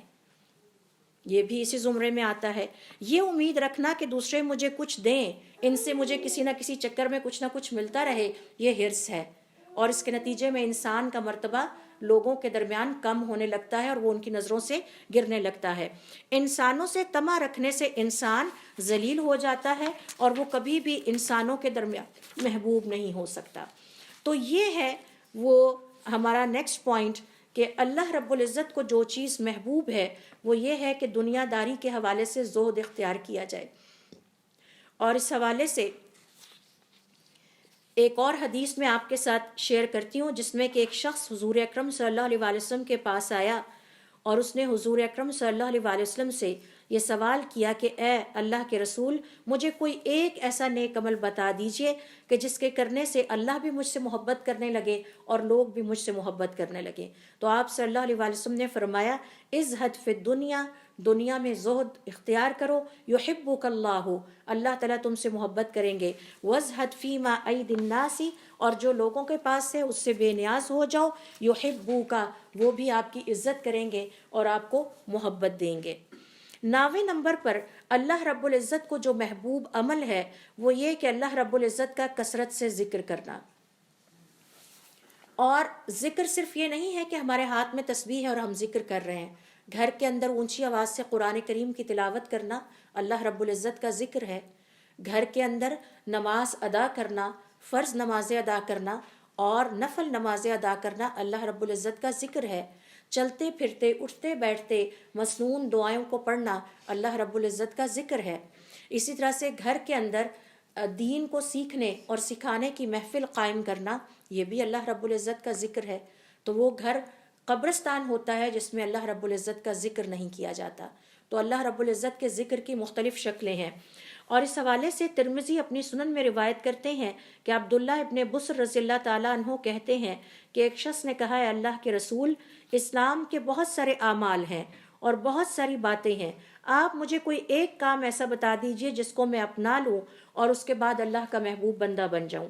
یہ بھی اسی زمرے میں آتا ہے. یہ امید رکھنا کہ دوسرے مجھے کچھ دیں، ان سے مجھے کسی نہ کسی چکر میں کچھ نہ کچھ ملتا رہے، یہ حرص ہے اور اس کے نتیجے میں انسان کا مرتبہ لوگوں کے درمیان کم ہونے لگتا ہے اور وہ ان کی نظروں سے گرنے لگتا ہے. انسانوں سے طمع رکھنے سے انسان ذلیل ہو جاتا ہے اور وہ کبھی بھی انسانوں کے درمیان محبوب نہیں ہو سکتا. تو یہ ہے وہ ہمارا نیکسٹ پوائنٹ کہ اللہ رب العزت کو جو چیز محبوب ہے وہ یہ ہے کہ دنیا داری کے حوالے سے زہد اختیار کیا جائے. اور اس حوالے سے ایک اور حدیث میں آپ کے ساتھ شیئر کرتی ہوں جس میں کہ ایک شخص حضور اکرم صلی اللہ علیہ وآلہ وسلم کے پاس آیا اور اس نے حضور اکرم صلی اللہ علیہ وآلہ وسلم سے یہ سوال کیا کہ اے اللہ کے رسول، مجھے کوئی ایک ایسا نیک عمل بتا دیجئے کہ جس کے کرنے سے اللہ بھی مجھ سے محبت کرنے لگے اور لوگ بھی مجھ سے محبت کرنے لگے. تو آپ صلی اللہ علیہ وآلہ وسلم نے فرمایا ازہد فی الدنیا، دنیا میں زہد اختیار کرو، یحبک اللہ، اللہ تعالیٰ تم سے محبت کریں گے. وازہد فیما ایدی الناس، اور جو لوگوں کے پاس ہے اس سے بے نیاز ہو جاؤ، یحبوک، وہ بھی آپ کی عزت کریں گے اور آپ کو محبت دیں گے. 9ویں نمبر پر اللہ رب العزت کو جو محبوب عمل ہے وہ یہ کہ اللہ رب العزت کا کثرت سے ذکر کرنا. اور ذکر صرف یہ نہیں ہے کہ ہمارے ہاتھ میں تسبیح ہے اور ہم ذکر کر رہے ہیں. گھر کے اندر اونچی آواز سے قرآن کریم کی تلاوت کرنا اللہ رب العزت کا ذکر ہے. گھر کے اندر نماز ادا کرنا، فرض نمازیں ادا کرنا اور نفل نمازیں ادا کرنا اللہ رب العزت کا ذکر ہے. چلتے پھرتے اٹھتے بیٹھتے مسنون دعائوں کو پڑھنا اللہ رب العزت کا ذکر ہے. اسی طرح سے گھر کے اندر دین کو سیکھنے اور سکھانے کی محفل قائم کرنا یہ بھی اللہ رب العزت کا ذکر ہے. تو وہ گھر قبرستان ہوتا ہے جس میں اللہ رب العزت کا ذکر نہیں کیا جاتا. تو اللہ رب العزت کے ذکر کی مختلف شکلیں ہیں. اور اس حوالے سے ترمذی اپنی سنن میں روایت کرتے ہیں کہ عبداللہ ابن بصر رضی اللہ تعالیٰ عنہ کہتے ہیں کہ ایک شخص نے کہا ہے اللہ کے رسول، اسلام کے بہت سارے اعمال ہیں اور بہت ساری باتیں ہیں، آپ مجھے کوئی ایک کام ایسا بتا دیجئے جس کو میں اپنا لوں اور اس کے بعد اللہ کا محبوب بندہ بن جاؤں.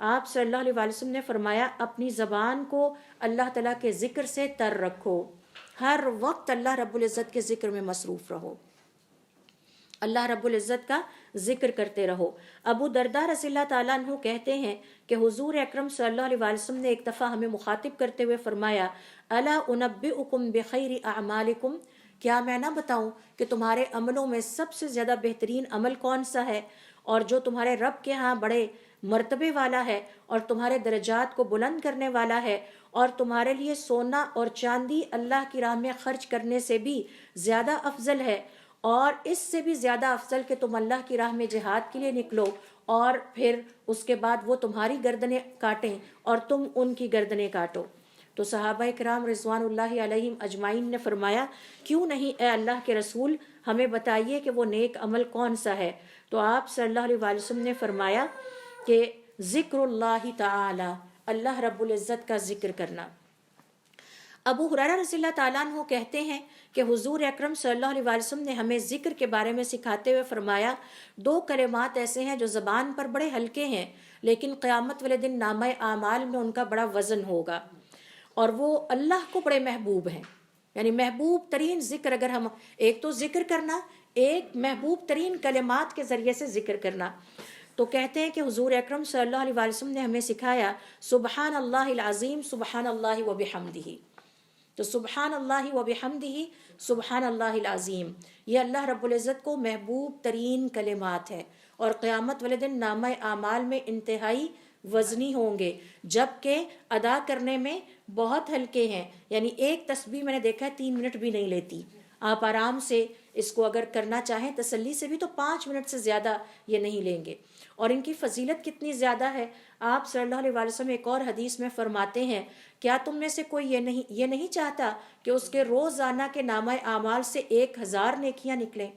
آپ صلی اللہ علیہ وسلم نے فرمایا اپنی زبان کو اللہ تعالیٰ کے ذکر سے تر رکھو، ہر وقت اللہ رب العزت کے ذکر میں مصروف رہو، اللہ رب العزت کا ذکر کرتے رہو. ابو درداء رضی اللہ تعالیٰ عنہ کہتے ہیں کہ حضور اکرم صلی اللہ علیہ وسلم نے ایک دفعہ ہمیں مخاطب کرتے ہوئے فرمایا الا انبئکم بخیر اعمالکم، کیا میں نہ بتاؤں کہ تمہارے عملوں میں سب سے زیادہ بہترین عمل کون سا ہے اور جو تمہارے رب کے ہاں بڑے مرتبے والا ہے اور تمہارے درجات کو بلند کرنے والا ہے اور تمہارے لیے سونا اور چاندی اللہ کی راہ میں خرچ کرنے سے بھی زیادہ افضل ہے اور اس سے بھی زیادہ افضل کہ تم اللہ کی راہ میں جہاد کے لیے نکلو اور پھر اس کے بعد وہ تمہاری گردنیں کاٹیں اور تم ان کی گردنیں کاٹو. تو صحابہ کرام رضوان اللہ علیہم اجمعین نے فرمایا کیوں نہیں اے اللہ کے رسول، ہمیں بتائیے کہ وہ نیک عمل کون سا ہے. تو آپ صلی اللہ علیہ وسلم نے فرمایا کہ ذکر اللہ تعالی، اللہ رب العزت کا ذکر کرنا. ابو ہریرہ رضی اللہ تعالیٰ عنہ کہتے ہیں کہ حضور اکرم صلی اللہ علیہ وسلم نے ہمیں ذکر کے بارے میں سکھاتے ہوئے فرمایا 2 کلمات ایسے ہیں جو زبان پر بڑے ہلکے ہیں لیکن قیامت والے دن نامہ اعمال میں ان کا بڑا وزن ہوگا اور وہ اللہ کو بڑے محبوب ہیں. یعنی محبوب ترین ذکر، اگر ہم ایک تو ذکر کرنا، ایک محبوب ترین کلمات کے ذریعے سے ذکر کرنا. تو کہتے ہیں کہ حضور اکرم صلی اللہ علیہ وسلم نے ہمیں سکھایا سبحان اللہ العظیم سبحان اللہ و بحمدہ. تو سبحان اللہ و بحمدہ سبحان اللہ العظیم یہ اللہ رب العزت کو محبوب ترین کلمات ہیں اور قیامت والے دن نامہ اعمال میں انتہائی وزنی ہوں گے، جبکہ ادا کرنے میں بہت ہلکے ہیں. یعنی ایک تسبیح میں نے دیکھا ہے 3 منٹ بھی نہیں لیتی. آپ آرام سے اس کو اگر کرنا چاہیں تسلی سے بھی تو 5 منٹ سے زیادہ یہ نہیں لیں گے. اور ان کی فضیلت کتنی زیادہ ہے. آپ صلی اللہ علیہ وسلم ایک اور حدیث میں فرماتے ہیں کیا تم میں سے کوئی یہ نہیں چاہتا کہ اس کے روزانہ کے نامہ اعمال سے 1000 نیکیاں نکلیں.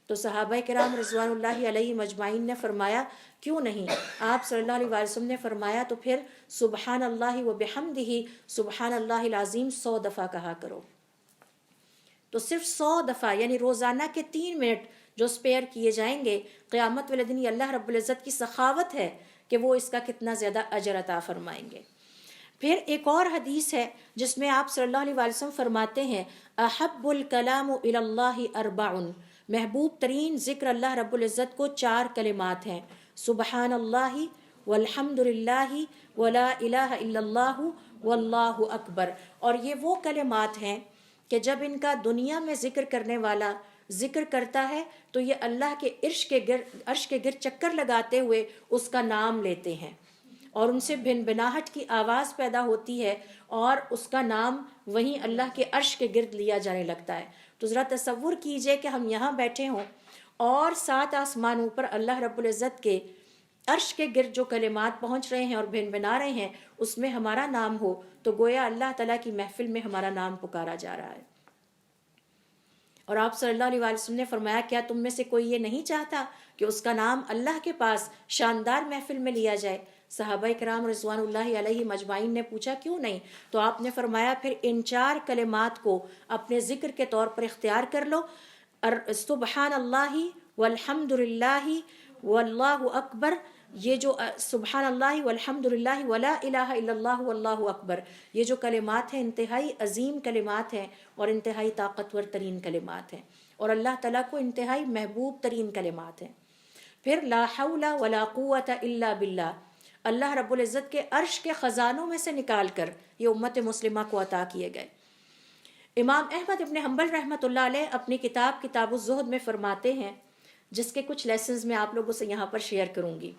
تو صحابہ کرام رضوان اللہ علیہ مجمعین نے فرمایا کیوں نہیں. آپ صلی اللہ علیہ وسلم نے فرمایا تو پھر سبحان اللہ و بحمدہ سبحان اللہ العظیم 100 دفعہ کہا کرو. تو صرف 100 دفعہ یعنی روزانہ کے 3 منٹ جو سپیئر کیے جائیں گے قیامت والے دن یہ اللہ رب العزت کی سخاوت ہے کہ وہ اس کا کتنا زیادہ اجر عطا فرمائیں گے. پھر ایک اور حدیث ہے جس میں آپ صلی اللہ علیہ وسلم فرماتے ہیں احب الکلام الی اللہ 4، محبوب ترین ذکر اللہ رب العزت کو 4 کلمات ہیں سبحان اللہ والحمد للہ ولا الہ الا اللہ واللہ اکبر. اور یہ وہ کلمات ہیں کہ جب ان کا دنیا میں ذکر کرنے والا ذکر کرتا ہے تو یہ اللہ کے عرش کے گرد چکر لگاتے ہوئے اس کا نام لیتے ہیں اور ان سے بھنبھناہٹ کی آواز پیدا ہوتی ہے اور اس کا نام وہیں اللہ کے عرش کے گرد لیا جانے لگتا ہے. تو ذرا تصور کیجئے کہ ہم یہاں بیٹھے ہوں اور 7 آسمانوں پر اللہ رب العزت کے عرش کے گرد جو کلمات پہنچ رہے ہیں اور بھنبھنا رہے ہیں اس میں ہمارا نام ہو تو گویا اللہ تعالیٰ کی محفل میں ہمارا نام پکارا جا رہا ہے. اور آپ صلی اللہ علیہ وسلم نے فرمایا کیا تم میں سے کوئی یہ نہیں چاہتا کہ اس کا نام اللہ کے پاس شاندار محفل میں لیا جائے. صحابہ کرام رضوان اللہ علیہ مجمعین نے پوچھا کیوں نہیں. تو آپ نے فرمایا پھر ان 4 کلمات کو اپنے ذکر کے طور پر اختیار کر لو. سبحان اللہ والحمد للہ واللہ اکبر، یہ جو سبحان اللہ والحمد للہ ولا الہ الا اللہ واللہ اکبر یہ جو کلمات ہیں انتہائی عظیم کلمات ہیں اور انتہائی طاقتور ترین کلمات ہیں. اور اللہ تعالیٰ کو انتہائی محبوب ترین کلمات ہیں۔ پھر لا حول ولا قوت الا باللہ، اللہ رب العزت کے عرش کے خزانوں میں سے نکال کر یہ امت مسلمہ کو عطا کیے گئے۔ امام احمد ابن حنبل رحمۃ اللہ علیہ اپنی کتاب الزہد میں فرماتے ہیں، جس کے کچھ لیسنز میں آپ لوگوں سے یہاں پر شیئر کروں گی،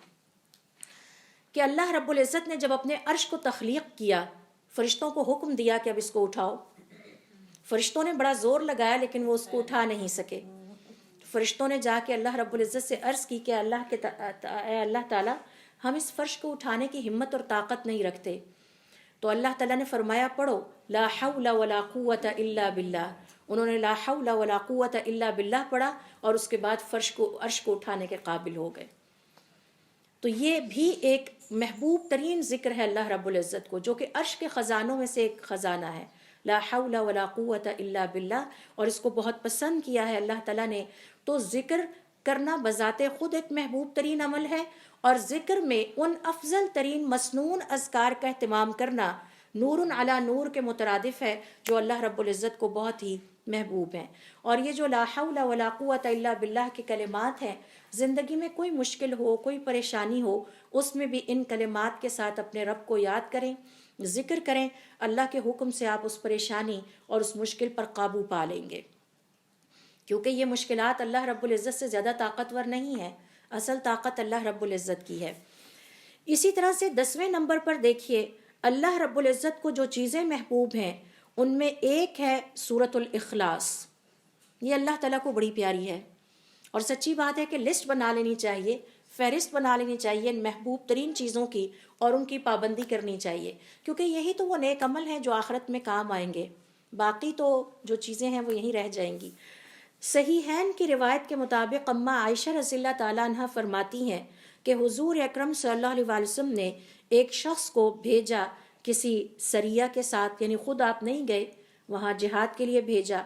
کہ اللہ رب العزت نے جب اپنے عرش کو تخلیق کیا، فرشتوں کو حکم دیا کہ اب اس کو اٹھاؤ۔ فرشتوں نے بڑا زور لگایا لیکن وہ اس کو اٹھا نہیں سکے۔ فرشتوں نے جا کے اللہ رب العزت سے عرض کی کہ اے اللہ تعالیٰ، ہم اس فرش کو اٹھانے کی ہمت اور طاقت نہیں رکھتے۔ تو اللہ تعالیٰ نے فرمایا پڑھو لا حول ولا قوت الا باللہ۔ انہوں نے لا حول ولا قوت الا باللہ پڑھا اور اس کے بعد عرش کو اٹھانے کے قابل ہو گئے۔ تو یہ بھی ایک محبوب ترین ذکر ہے اللہ رب العزت کو، جو کہ عرش کے خزانوں میں سے ایک خزانہ ہے، لا حول ولا قوت الا باللہ، اور اس کو بہت پسند کیا ہے اللہ تعالیٰ نے۔ تو ذکر کرنا بذات خود ایک محبوب ترین عمل ہے، اور ذکر میں ان افضل ترین مسنون اذکار کا اہتمام کرنا نور علی نور کے مترادف ہے، جو اللہ رب العزت کو بہت ہی محبوب ہیں۔ اور یہ جو لا حول ولا قوت الا باللہ کے کلمات ہیں، زندگی میں کوئی مشکل ہو، کوئی پریشانی ہو، اس میں بھی ان کلمات کے ساتھ اپنے رب کو یاد کریں، ذکر کریں، اللہ کے حکم سے آپ اس پریشانی اور اس مشکل پر قابو پا لیں گے، کیونکہ یہ مشکلات اللہ رب العزت سے زیادہ طاقتور نہیں ہے، اصل طاقت اللہ رب العزت کی ہے۔ اسی طرح سے 10ویں نمبر پر دیکھیے، اللہ رب العزت کو جو چیزیں محبوب ہیں ان میں ایک ہے سورۃ الاخلاص۔ یہ اللہ تعالیٰ کو بڑی پیاری ہے، اور سچی بات ہے کہ لسٹ بنا لینی چاہیے، فہرست بنا لینی چاہیے ان محبوب ترین چیزوں کی، اور ان کی پابندی کرنی چاہیے، کیونکہ یہی تو وہ نیک عمل ہیں جو آخرت میں کام آئیں گے، باقی تو جو چیزیں ہیں وہ یہیں رہ جائیں گی۔ صحیحین کی روایت کے مطابق اماں عائشہ رضی اللہ تعالیٰ عنہ فرماتی ہیں کہ حضور اکرم صلی اللہ علیہ وسلم نے ایک شخص کو بھیجا کسی سریہ کے ساتھ، یعنی خود آپ نہیں گئے، وہاں جہاد کے لیے بھیجا،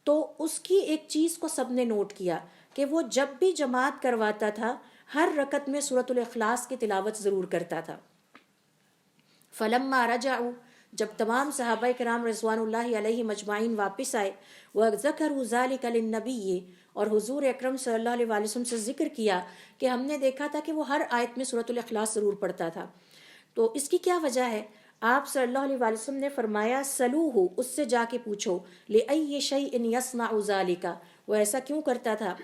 تو اس کی ایک چیز کو سب نے نوٹ کیا کہ وہ جب بھی جماعت کرواتا تھا ہر رکعت میں سورۃ الاخلاص کی تلاوت ضرور کرتا تھا۔ فلما رجعوا، جب تمام صحابہ کرام رضوان اللہ علیہ مجمعین واپس آئے، وَذَكَرُوا ذَلِكَ لِلنَّبِيِّ، اور حضور اکرم صلی اللہ علیہ وسلم سے ذکر کیا کہ ہم نے دیکھا تھا کہ وہ ہر آیت میں سورۃ الاخلاص ضرور پڑھتا تھا۔ تو اس کی کیا وجہ ہے؟ آپ صلی اللہ علیہ وسلم نے فرمایا سلوہ، اس سے جا کے پوچھو، لِأَيِّ شَيْءٍ يَصْنَعُ ذَلِكَ، وہ ایسا کیوں کرتا تھا؟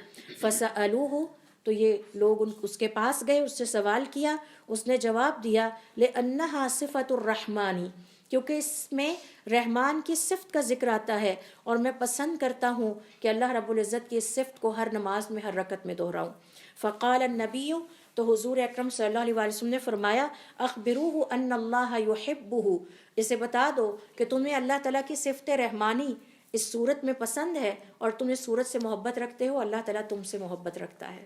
فَسَأَلُوهُ، تو یہ لوگ اس کے پاس گئے، اس سے سوال کیا، اس نے جواب دیا لِأَنَّهَا صِفَةُ الرَّحْمَانِ، کیونکہ اس میں رحمان کی صفت کا ذکر آتا ہے، اور میں پسند کرتا ہوں کہ اللہ رب العزت کی اس صفت کو ہر نماز میں ہر رکعت میں دہراؤں۔ فقال النبی، تو حضور اکرم صلی اللہ علیہ وسلم نے فرمایا اخبروہ ان اللہ یحبہ، اسے بتا دو کہ تمہیں اللہ تعالیٰ کی صفت رحمانی اس صورت میں پسند ہے، اور تم اس صورت سے محبت رکھتے ہو، اللہ تعالیٰ تم سے محبت رکھتا ہے۔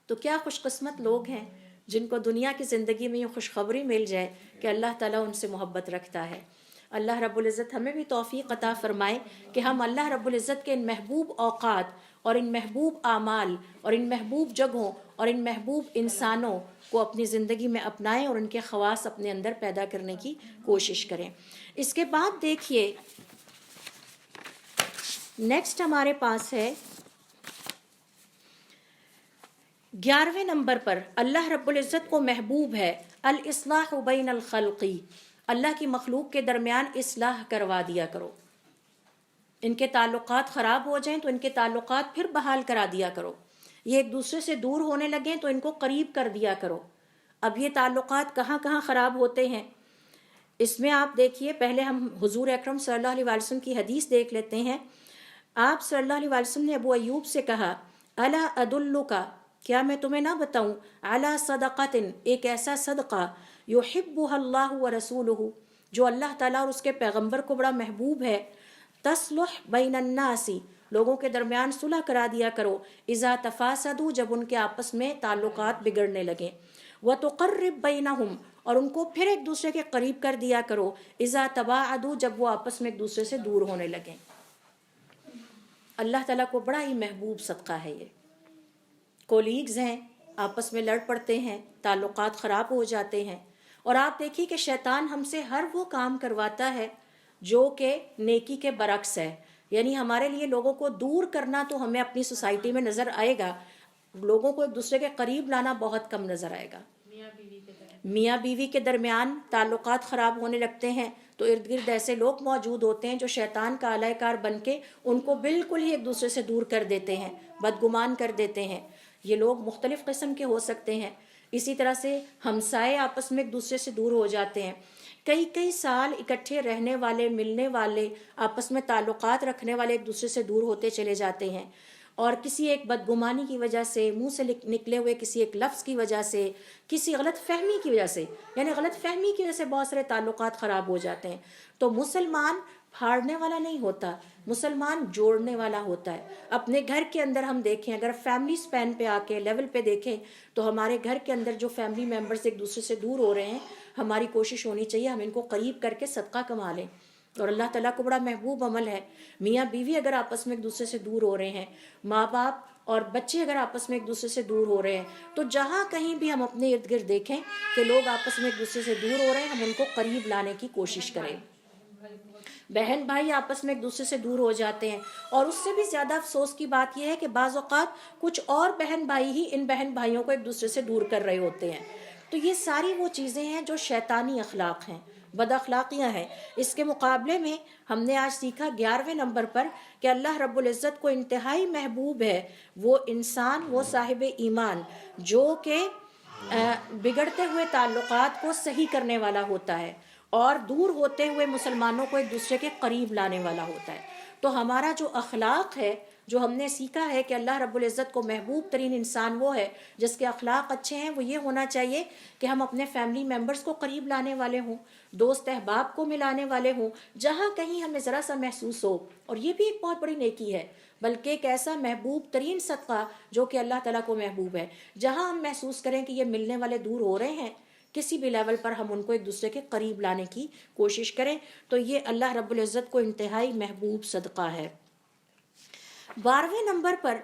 تو کیا خوش قسمت لوگ ہیں جن کو دنیا کی زندگی میں یہ خوشخبری مل جائے کہ اللہ تعالیٰ ان سے محبت رکھتا ہے۔ اللہ رب العزت ہمیں بھی توفیق عطا فرمائے کہ ہم اللہ رب العزت کے ان محبوب اوقات اور ان محبوب اعمال اور ان محبوب جگہوں اور ان محبوب انسانوں کو اپنی زندگی میں اپنائیں اور ان کے خواص اپنے اندر پیدا کرنے کی کوشش کریں۔ اس کے بعد دیکھیے نیکسٹ ہمارے پاس ہے 11ویں نمبر پر اللہ رب العزت کو محبوب ہے الاصلاح بین الخلقی، اللہ کی مخلوق کے درمیان اصلاح کروا دیا کرو، ان کے تعلقات خراب ہو جائیں تو ان کے تعلقات پھر بحال کرا دیا کرو، یہ ایک دوسرے سے دور ہونے لگیں تو ان کو قریب کر دیا کرو۔ اب یہ تعلقات کہاں کہاں خراب ہوتے ہیں، اس میں آپ دیکھیے، پہلے ہم حضور اکرم صلی اللہ علیہ وسلم کی حدیث دیکھ لیتے ہیں۔ آپ صلی اللہ علیہ وسلم نے ابو ایوب سے کہا الا ادلک، کیا میں تمہیں نہ بتاؤں، علی صدقۃ، ایک ایسا صدقہ، یحبها اللہ ورسولہ، جو اللہ تعالیٰ اور اس کے پیغمبر کو بڑا محبوب ہے، تصلح بین الناس، لوگوں کے درمیان صلح کرا دیا کرو، اذا تفاسدوا، جب ان کے آپس میں تعلقات بگڑنے لگیں، وتقرب بینہم، اور ان کو پھر ایک دوسرے کے قریب کر دیا کرو، اذا تباعدوا، جب وہ آپس میں ایک دوسرے سے دور ہونے لگیں۔ اللہ تعالیٰ کو بڑا ہی محبوب صدقہ ہے یہ۔ کولیگز ہیں، آپس میں لڑ پڑتے ہیں، تعلقات خراب ہو جاتے ہیں، اور آپ دیکھیے کہ شیطان ہم سے ہر وہ کام کرواتا ہے جو کہ نیکی کے برعکس ہے۔ یعنی ہمارے لیے لوگوں کو دور کرنا تو ہمیں اپنی سوسائٹی میں نظر آئے گا، لوگوں کو ایک دوسرے کے قریب لانا بہت کم نظر آئے گا۔ میاں بیوی کے درمیان تعلقات خراب ہونے لگتے ہیں تو ارد گرد ایسے لوگ موجود ہوتے ہیں جو شیطان کا آلہ کار بن کے ان کو بالکل ہی ایک دوسرے سے دور کر دیتے ہیں، بدگمان کر دیتے ہیں۔ یہ لوگ مختلف قسم کے ہو سکتے ہیں۔ اسی طرح سے ہمسائے آپس میں ایک دوسرے سے دور ہو جاتے ہیں، کئی سال اکٹھے رہنے والے، ملنے والے، آپس میں تعلقات رکھنے والے ایک دوسرے سے دور ہوتے چلے جاتے ہیں، اور کسی ایک بدگمانی کی وجہ سے، منہ سے نکلے ہوئے کسی ایک لفظ کی وجہ سے، کسی غلط فہمی کی وجہ سے، یعنی غلط فہمی کی وجہ سے بہت سارے تعلقات خراب ہو جاتے ہیں۔ تو مسلمان پھاڑنے والا نہیں ہوتا، مسلمان جوڑنے والا ہوتا ہے۔ اپنے گھر کے اندر ہم دیکھیں، اگر فیملی سپین پہ آ کے لیول پہ دیکھیں تو ہمارے گھر کے اندر جو فیملی ممبرز ایک دوسرے سے دور ہو رہے ہیں، ہماری کوشش ہونی چاہیے ہم ان کو قریب کر کے صدقہ کما لیں، اور اللہ تعالیٰ کو بڑا محبوب عمل ہے۔ میاں بیوی اگر آپس میں ایک دوسرے سے دور ہو رہے ہیں، ماں باپ اور بچے اگر آپس میں ایک دوسرے سے دور ہو رہے ہیں، تو جہاں کہیں بھی ہم اپنے ارد گرد دیکھیں کہ لوگ آپس میں ایک دوسرے سے دور ہو رہے ہیں، ہم ان کو قریب لانے کی کوشش کریں۔ بہن بھائی آپس میں ایک دوسرے سے دور ہو جاتے ہیں، اور اس سے بھی زیادہ افسوس کی بات یہ ہے کہ بعض اوقات کچھ اور بہن بھائی ہی ان بہن بھائیوں کو ایک دوسرے سے دور کر رہے ہوتے ہیں۔ تو یہ ساری وہ چیزیں ہیں جو شیطانی اخلاق ہیں، بد اخلاقیاں ہیں۔ اس کے مقابلے میں ہم نے آج سیکھا 11ویں نمبر پر کہ اللہ رب العزت کو انتہائی محبوب ہے وہ انسان، وہ صاحب ایمان جو کہ بگڑتے ہوئے تعلقات کو صحیح کرنے والا ہوتا ہے اور دور ہوتے ہوئے مسلمانوں کو ایک دوسرے کے قریب لانے والا ہوتا ہے۔ تو ہمارا جو اخلاق ہے، جو ہم نے سیکھا ہے کہ اللہ رب العزت کو محبوب ترین انسان وہ ہے جس کے اخلاق اچھے ہیں، وہ یہ ہونا چاہیے کہ ہم اپنے فیملی ممبرز کو قریب لانے والے ہوں، دوست احباب کو ملانے والے ہوں، جہاں کہیں ہمیں ذرا سا محسوس ہو، اور یہ بھی ایک بہت بڑی نیکی ہے، بلکہ ایک ایسا محبوب ترین صدقہ جو کہ اللہ تعالیٰ کو محبوب ہے، جہاں ہم محسوس کریں کہ یہ ملنے والے دور ہو رہے ہیں، کسی بھی لیول پر ہم ان کو ایک دوسرے کے قریب لانے کی کوشش کریں۔ تو یہ اللہ رب العزت کو انتہائی محبوب صدقہ ہے۔ 12ویں نمبر پر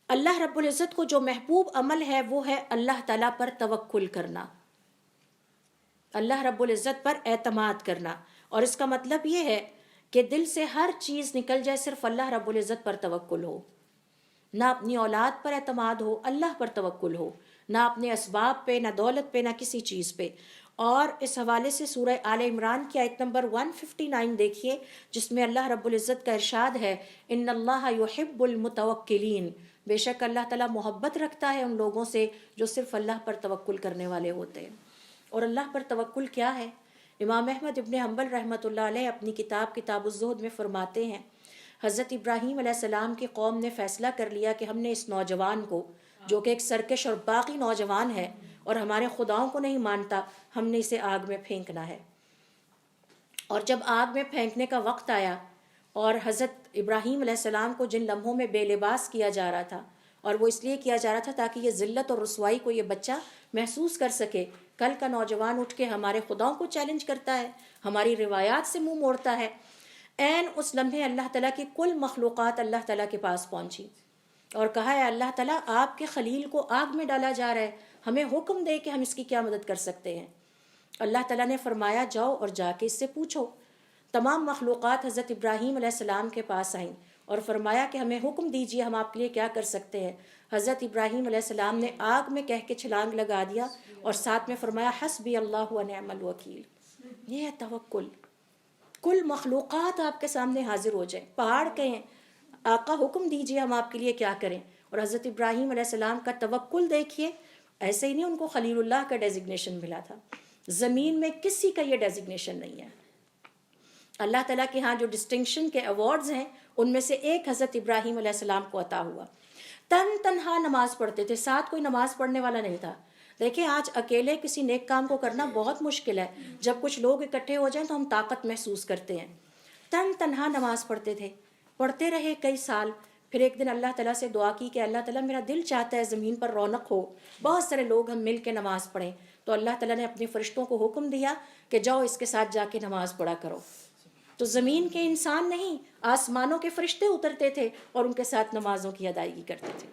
اللہ رب العزت کو جو محبوب عمل ہے وہ ہے اللہ تعالیٰ پر توکل کرنا، اللہ رب العزت پر اعتماد کرنا۔ اور اس کا مطلب یہ ہے کہ دل سے ہر چیز نکل جائے، صرف اللہ رب العزت پر توکل ہو، نہ اپنی اولاد پر اعتماد ہو، اللہ پر توکل ہو، نہ اپنے اسباب پہ، نہ دولت پہ، نہ کسی چیز پہ۔ اور اس حوالے سے سورہ آل عمران کی آیت نمبر 159 دیکھیے، جس میں اللہ رب العزت کا ارشاد ہے، ان اللہ یحب المتوکلین، بے شک اللہ تعالیٰ محبت رکھتا ہے ان لوگوں سے جو صرف اللہ پر توکل کرنے والے ہوتے ہیں۔ اور اللہ پر توکل کیا ہے؟ امام احمد ابن حنبل رحمۃ اللہ علیہ اپنی کتاب الزہد میں فرماتے ہیں، حضرت ابراہیم علیہ السلام کی قوم نے فیصلہ کر لیا کہ ہم نے اس نوجوان کو، جو کہ ایک سرکش اور باغی نوجوان ہے اور ہمارے خداؤں کو نہیں مانتا، ہم نے اسے آگ میں پھینکنا ہے۔ اور جب آگ میں پھینکنے کا وقت آیا اور حضرت ابراہیم علیہ السلام کو جن لمحوں میں بے لباس کیا جا رہا تھا، اور وہ اس لیے کیا جا رہا تھا تاکہ یہ ذلت اور رسوائی کو یہ بچہ محسوس کر سکے، کل کا نوجوان اٹھ کے ہمارے خداؤں کو چیلنج کرتا ہے، ہماری روایات سے منہ موڑتا ہے۔ عین اس لمحے اللہ تعالیٰ کی کل مخلوقات اللہ تعالیٰ کے پاس پہنچی اور کہا ہے اللہ تعالیٰ آپ کے خلیل کو آگ میں ڈالا جا رہا ہے، ہمیں حکم دے کہ ہم اس کی کیا مدد کر سکتے ہیں۔ اللہ تعالیٰ نے فرمایا جاؤ اور جا کے اس سے پوچھو۔ تمام مخلوقات حضرت ابراہیم علیہ السلام کے پاس آئیں اور فرمایا کہ ہمیں حکم دیجیے ہم آپ کے لیے کیا کر سکتے ہیں۔ حضرت ابراہیم علیہ السلام نے آگ میں کہہ کے چھلانگ لگا دیا اور ساتھ میں فرمایا حسبی اللہ و نعم الوکیل۔ یہ ہے توکل۔ کل مخلوقات آپ کے سامنے حاضر ہو جائیں، پہاڑ کہیں آقا حکم دیجیے ہم آپ کے لیے کیا کریں، اور حضرت ابراہیم علیہ السلام کا توکل دیکھیے۔ ایسے ہی نہیں ان کو خلیل اللہ کا ڈیزگنیشن ملا تھا، زمین میں کسی کا یہ ڈیزگنیشن نہیں ہے۔ اللہ تعالیٰ کے ہاں جو ڈسٹنکشن کے ایوارڈز ہیں ان میں سے ایک حضرت ابراہیم علیہ السلام کو عطا ہوا۔ تنہا نماز پڑھتے تھے، ساتھ کوئی نماز پڑھنے والا نہیں تھا۔ دیکھیں آج اکیلے کسی نیک کام کو کرنا بہت مشکل ہے، جب کچھ لوگ اکٹھے ہو جائیں تو ہم طاقت محسوس کرتے ہیں۔ تنہا نماز پڑھتے تھے، پڑھتے رہے کئی سال۔ پھر ایک دن اللہ تعالیٰ سے دعا کی کہ اللہ تعالیٰ میرا دل چاہتا ہے زمین پر رونق ہو، بہت سارے لوگ ہم مل کے نماز پڑھیں۔ تو اللہ تعالیٰ نے اپنے فرشتوں کو حکم دیا کہ جاؤ اس کے ساتھ جا کے نماز پڑھا کرو۔ تو زمین کے انسان نہیں، آسمانوں کے فرشتے اترتے تھے اور ان کے ساتھ نمازوں کی ادائیگی کرتے تھے۔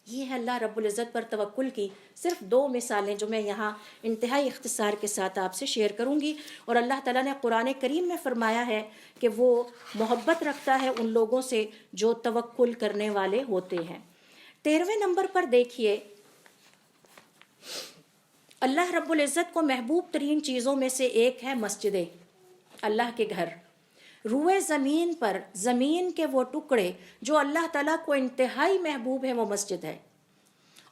یہ ہے اللہ رب العزت پر توکل کی صرف 2 مثالیں جو میں یہاں انتہائی اختصار کے ساتھ آپ سے شیئر کروں گی. اور اللہ تعالیٰ نے قرآن کریم میں فرمایا ہے کہ وہ محبت رکھتا ہے ان لوگوں سے جو توکل کرنے والے ہوتے ہیں. 13ویں نمبر پر دیکھیے، اللہ رب العزت کو محبوب ترین چیزوں میں سے ایک ہے مسجدیں، اللہ کے گھر. روئے زمین پر زمین کے وہ ٹکڑے جو اللہ تعالیٰ کو انتہائی محبوب ہے وہ مسجد ہے،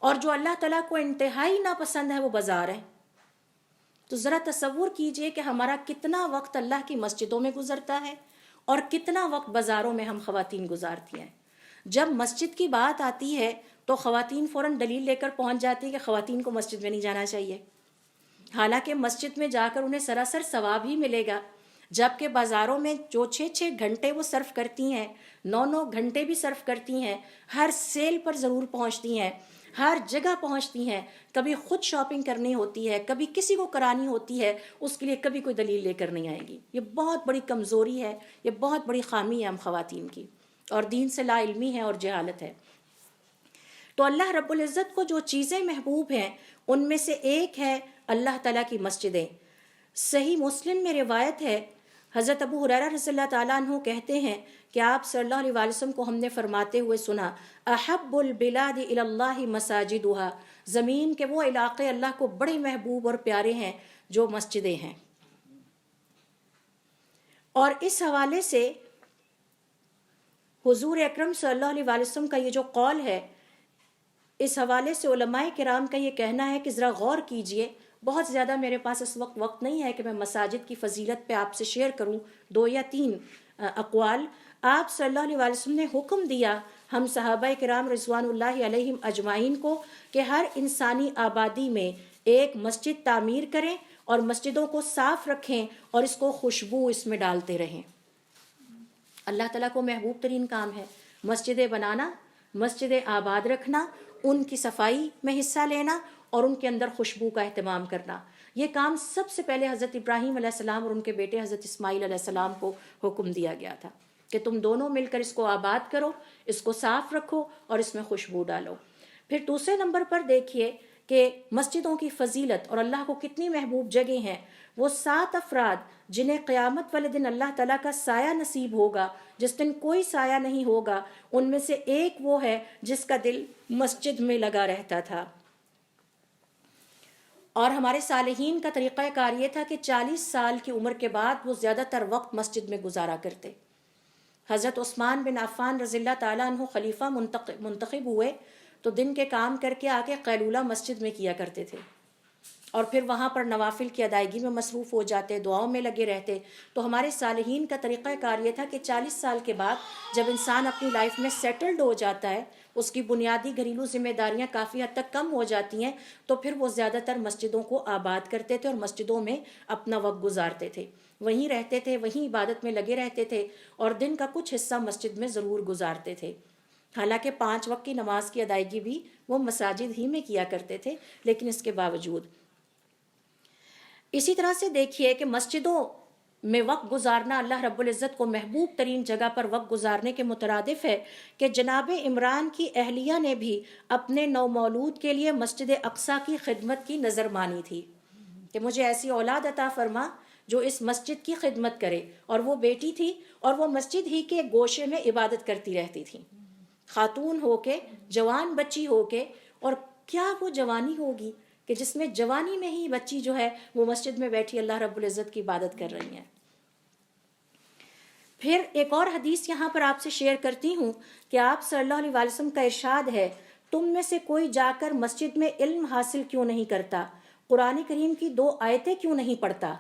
اور جو اللہ تعالیٰ کو انتہائی ناپسند ہے وہ بازار ہے. تو ذرا تصور کیجئے کہ ہمارا کتنا وقت اللہ کی مسجدوں میں گزرتا ہے اور کتنا وقت بازاروں میں ہم خواتین گزارتی ہیں. جب مسجد کی بات آتی ہے تو خواتین فوراً دلیل لے کر پہنچ جاتی ہے کہ خواتین کو مسجد میں نہیں جانا چاہیے، حالانکہ مسجد میں جا کر انہیں سراسر ثواب ہی ملے گا، جبکہ بازاروں میں جو 6 گھنٹے وہ صرف کرتی ہیں، 9 گھنٹے بھی صرف کرتی ہیں، ہر سیل پر ضرور پہنچتی ہیں، ہر جگہ پہنچتی ہیں، کبھی خود شاپنگ کرنی ہوتی ہے، کبھی کسی کو کرانی ہوتی ہے، اس کے لیے کبھی کوئی دلیل لے کر نہیں آئیں گی. یہ بہت بڑی کمزوری ہے، یہ بہت بڑی خامی ہے ہم خواتین کی، اور دین سے لا علمی ہے اور جہالت ہے. تو اللہ رب العزت کو جو چیزیں محبوب ہیں ان میں سے ایک ہے اللہ تعالیٰ کی مسجدیں. صحیح مسلم میں روایت ہے، حضرت ابو ہریرہ رضی اللہ تعالیٰ عنہ کہتے ہیں کہ آپ صلی اللہ علیہ وآلہ وسلم کو ہم نے فرماتے ہوئے سنا، احب البلاد الی اللہ مساجدها، زمین کے وہ علاقے اللہ کو بڑے محبوب اور پیارے ہیں جو مسجدیں ہیں. اور اس حوالے سے حضور اکرم صلی اللہ علیہ وآلہ وسلم کا یہ جو قول ہے، اس حوالے سے علماء کرام کا یہ کہنا ہے کہ ذرا غور کیجئے. بہت زیادہ میرے پاس اس وقت نہیں ہے کہ میں مساجد کی فضیلت پہ آپ سے شیئر کروں 2 یا 3 اقوال. آپ صلی اللہ علیہ وآلہ وسلم نے حکم دیا ہم صحابہ کرام رضوان اللہ علیہم اجمعین کو کہ ہر انسانی آبادی میں ایک مسجد تعمیر کریں اور مسجدوں کو صاف رکھیں اور اس کو خوشبو اس میں ڈالتے رہیں. اللہ تعالیٰ کو محبوب ترین کام ہے مسجدیں بنانا، مسجدیں آباد رکھنا، ان کی صفائی میں حصہ لینا اور ان کے اندر خوشبو کا اہتمام کرنا. یہ کام سب سے پہلے حضرت ابراہیم علیہ السلام اور ان کے بیٹے حضرت اسماعیل علیہ السلام کو حکم دیا گیا تھا کہ تم دونوں مل کر اس کو آباد کرو، اس کو صاف رکھو اور اس میں خوشبو ڈالو. پھر دوسرے نمبر پر دیکھیے کہ مسجدوں کی فضیلت اور اللہ کو کتنی محبوب جگہ ہیں. وہ 7 افراد جنہیں قیامت والے دن اللہ تعالیٰ کا سایہ نصیب ہوگا، جس دن کوئی سایہ نہیں ہوگا، ان میں سے ایک وہ ہے جس کا دل مسجد میں لگا رہتا تھا. اور ہمارے صالحین کا طریقہ کار یہ تھا کہ 40 سال کی عمر کے بعد وہ زیادہ تر وقت مسجد میں گزارا کرتے. حضرت عثمان بن عفان رضی اللہ تعالیٰ عنہ خلیفہ منتخب ہوئے تو دن کے کام کر کے آ کے قیلولہ مسجد میں کیا کرتے تھے، اور پھر وہاں پر نوافل کی ادائیگی میں مصروف ہو جاتے، دعاؤں میں لگے رہتے. تو ہمارے صالحین کا طریقہ کار یہ تھا کہ 40 سال کے بعد جب انسان اپنی لائف میں سیٹلڈ ہو جاتا ہے، اس کی بنیادی گھریلو ذمہ داریاں کافی حد تک کم ہو جاتی ہیں، تو پھر وہ زیادہ تر مسجدوں کو آباد کرتے تھے اور مسجدوں میں اپنا وقت گزارتے تھے، وہیں رہتے تھے، وہیں عبادت میں لگے رہتے تھے اور دن کا کچھ حصہ مسجد میں ضرور گزارتے تھے. حالانکہ 5 وقت کی نماز کی ادائیگی بھی وہ مساجد ہی میں کیا کرتے تھے، لیکن اس کے باوجود. اسی طرح سے دیکھیے کہ مسجدوں میں وقت گزارنا اللہ رب العزت کو محبوب ترین جگہ پر وقت گزارنے کے مترادف ہے کہ جناب عمران کی اہلیہ نے بھی اپنے نومولود کے لیے مسجد اقصیٰ کی خدمت کی نظر مانی تھی کہ مجھے ایسی اولاد عطا فرما جو اس مسجد کی خدمت کرے. اور وہ بیٹی تھی اور وہ مسجد ہی کے گوشے میں عبادت کرتی رہتی تھی، خاتون ہو کے، جوان بچی ہو کے. اور کیا وہ جوانی ہوگی کہ جس میں جوانی میں ہی بچی جو ہے وہ مسجد میں بیٹھی اللہ رب العزت کی عبادت کر رہی ہیں. پھر ایک اور حدیث یہاں پر آپ سے شیئر کرتی ہوں کہ آپ صلی اللہ علیہ وآلہ وسلم کا ارشاد ہے، تم میں سے کوئی جا کر مسجد میں علم حاصل کیوں نہیں کرتا، قرآن کریم کی 2 آیتیں کیوں نہیں پڑھتا.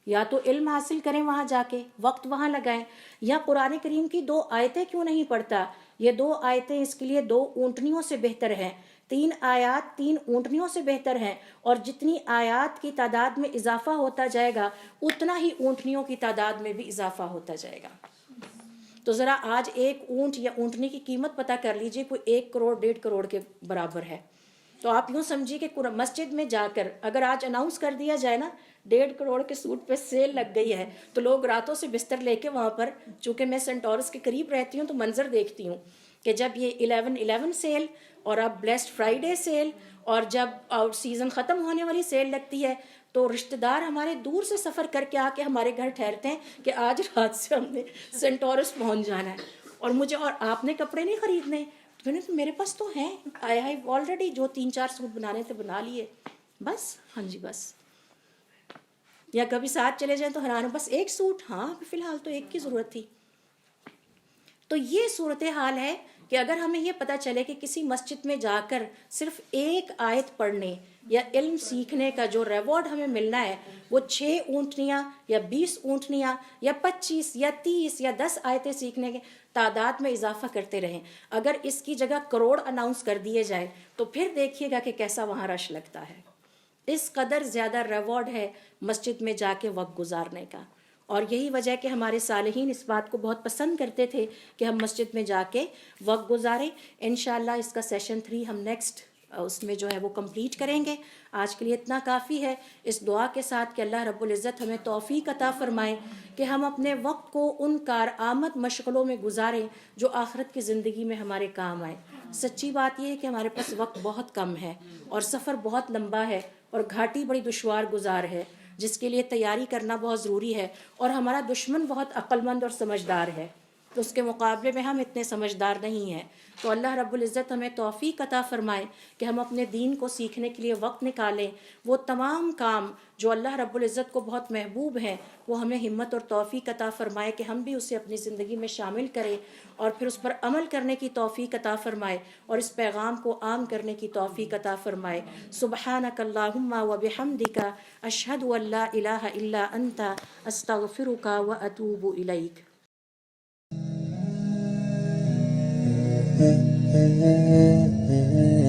یا تو علم حاصل کریں وہاں جا کے، وقت وہاں لگائیں، یا قرآن کریم کی 2 آیتیں کیوں نہیں پڑھتا. یہ 2 آیتیں اس کے لیے 2 اونٹنیوں سے بہتر ہیں، 3 آیات 3 اونٹنیوں سے بہتر ہیں. اور جتنی آیات کی تعداد میں اضافہ ہوتا جائے گا اتنا ہی اونٹنیوں کی تعداد میں بھی اضافہ ہوتا جائے گا. تو ذرا آج ایک اونٹ یا اونٹنی کی قیمت پتہ کر لیجئے، کوئی 1 کروڑ 1.5 کروڑ کے برابر ہے. تو آپ یوں سمجھیے کہ مسجد میں جا کر اگر آج اناؤنس کر دیا جائے نا 1.5 کروڑ کے سوٹ پہ سیل لگ گئی ہے، تو لوگ راتوں سے بستر لے کے وہاں پر، چونکہ میں سینٹ آرس کے قریب رہتی ہوں تو منظر دیکھتی ہوں کہ جب یہ 11/11 سیل اور اب بلیسڈ فرائیڈے سیل اور جب آؤٹ سیزن ختم ہونے والی سیل لگتی ہے تو رشتہ دار ہمارے دور سے سفر کر کے آ کے ہمارے گھر ٹھہرتے ہیں کہ آج رات سے ہم نے سینٹورس پہنچ جانا ہے اور مجھے اور آپ نے کپڑے نہیں خریدنے. تو میں نے میرے پاس تو ہیں, آئی ہیو آلریڈی جو 3-4 سوٹ بنانے تھے بنا لیے بس. ہاں جی بس. یا کبھی ساتھ چلے جائیں تو حیران بس ایک سوٹ, ہاں فی الحال تو ایک کی ضرورت تھی. تو یہ صورتحال ہے کہ اگر ہمیں یہ پتہ چلے کہ کسی مسجد میں جا کر صرف ایک آیت پڑھنے یا علم سیکھنے کا جو ریوارڈ ہمیں ملنا ہے وہ 6 اونٹنیاں یا 20 اونٹنیاں یا 25 یا 30 یا 10 آیتیں سیکھنے کے تعداد میں اضافہ کرتے رہیں, اگر اس کی جگہ کروڑ اناؤنس کر دیے جائے تو پھر دیکھیے گا کہ کیسا وہاں رش لگتا ہے. اس قدر زیادہ ریوارڈ ہے مسجد میں جا کے وقت گزارنے کا. اور یہی وجہ کہ ہمارے صالحین اس بات کو بہت پسند کرتے تھے کہ ہم مسجد میں جا کے وقت گزاریں. انشاءاللہ اس کا سیشن 3 ہم نیکسٹ اس میں جو ہے وہ کمپلیٹ کریں گے. آج کے لیے اتنا کافی ہے, اس دعا کے ساتھ کہ اللہ رب العزت ہمیں توفیق عطا فرمائے کہ ہم اپنے وقت کو ان کارآمد مشغلوں میں گزاریں جو آخرت کی زندگی میں ہمارے کام آئے. سچی بات یہ ہے کہ ہمارے پاس وقت بہت کم ہے اور سفر بہت لمبا ہے اور گھاٹی بڑی دشوار گزار ہے جس کے لیے تیاری کرنا بہت ضروری ہے, اور ہمارا دشمن بہت عقل مند اور سمجھدار ہے تو اس کے مقابلے میں ہم اتنے سمجھدار نہیں ہیں. تو اللہ رب العزت ہمیں توفیق عطا فرمائے کہ ہم اپنے دین کو سیکھنے کے لیے وقت نکالیں. وہ تمام کام جو اللہ رب العزت کو بہت محبوب ہیں وہ ہمیں ہمت اور توفیق عطا فرمائے کہ ہم بھی اسے اپنی زندگی میں شامل کریں اور پھر اس پر عمل کرنے کی توفیق عطا فرمائے اور اس پیغام کو عام کرنے کی توفیق عطا فرمائے. سبحانک اللہم و بحمدک اشہد ان لا الہ الا انت استغفرک و اتوب الیک. Mm-hmm.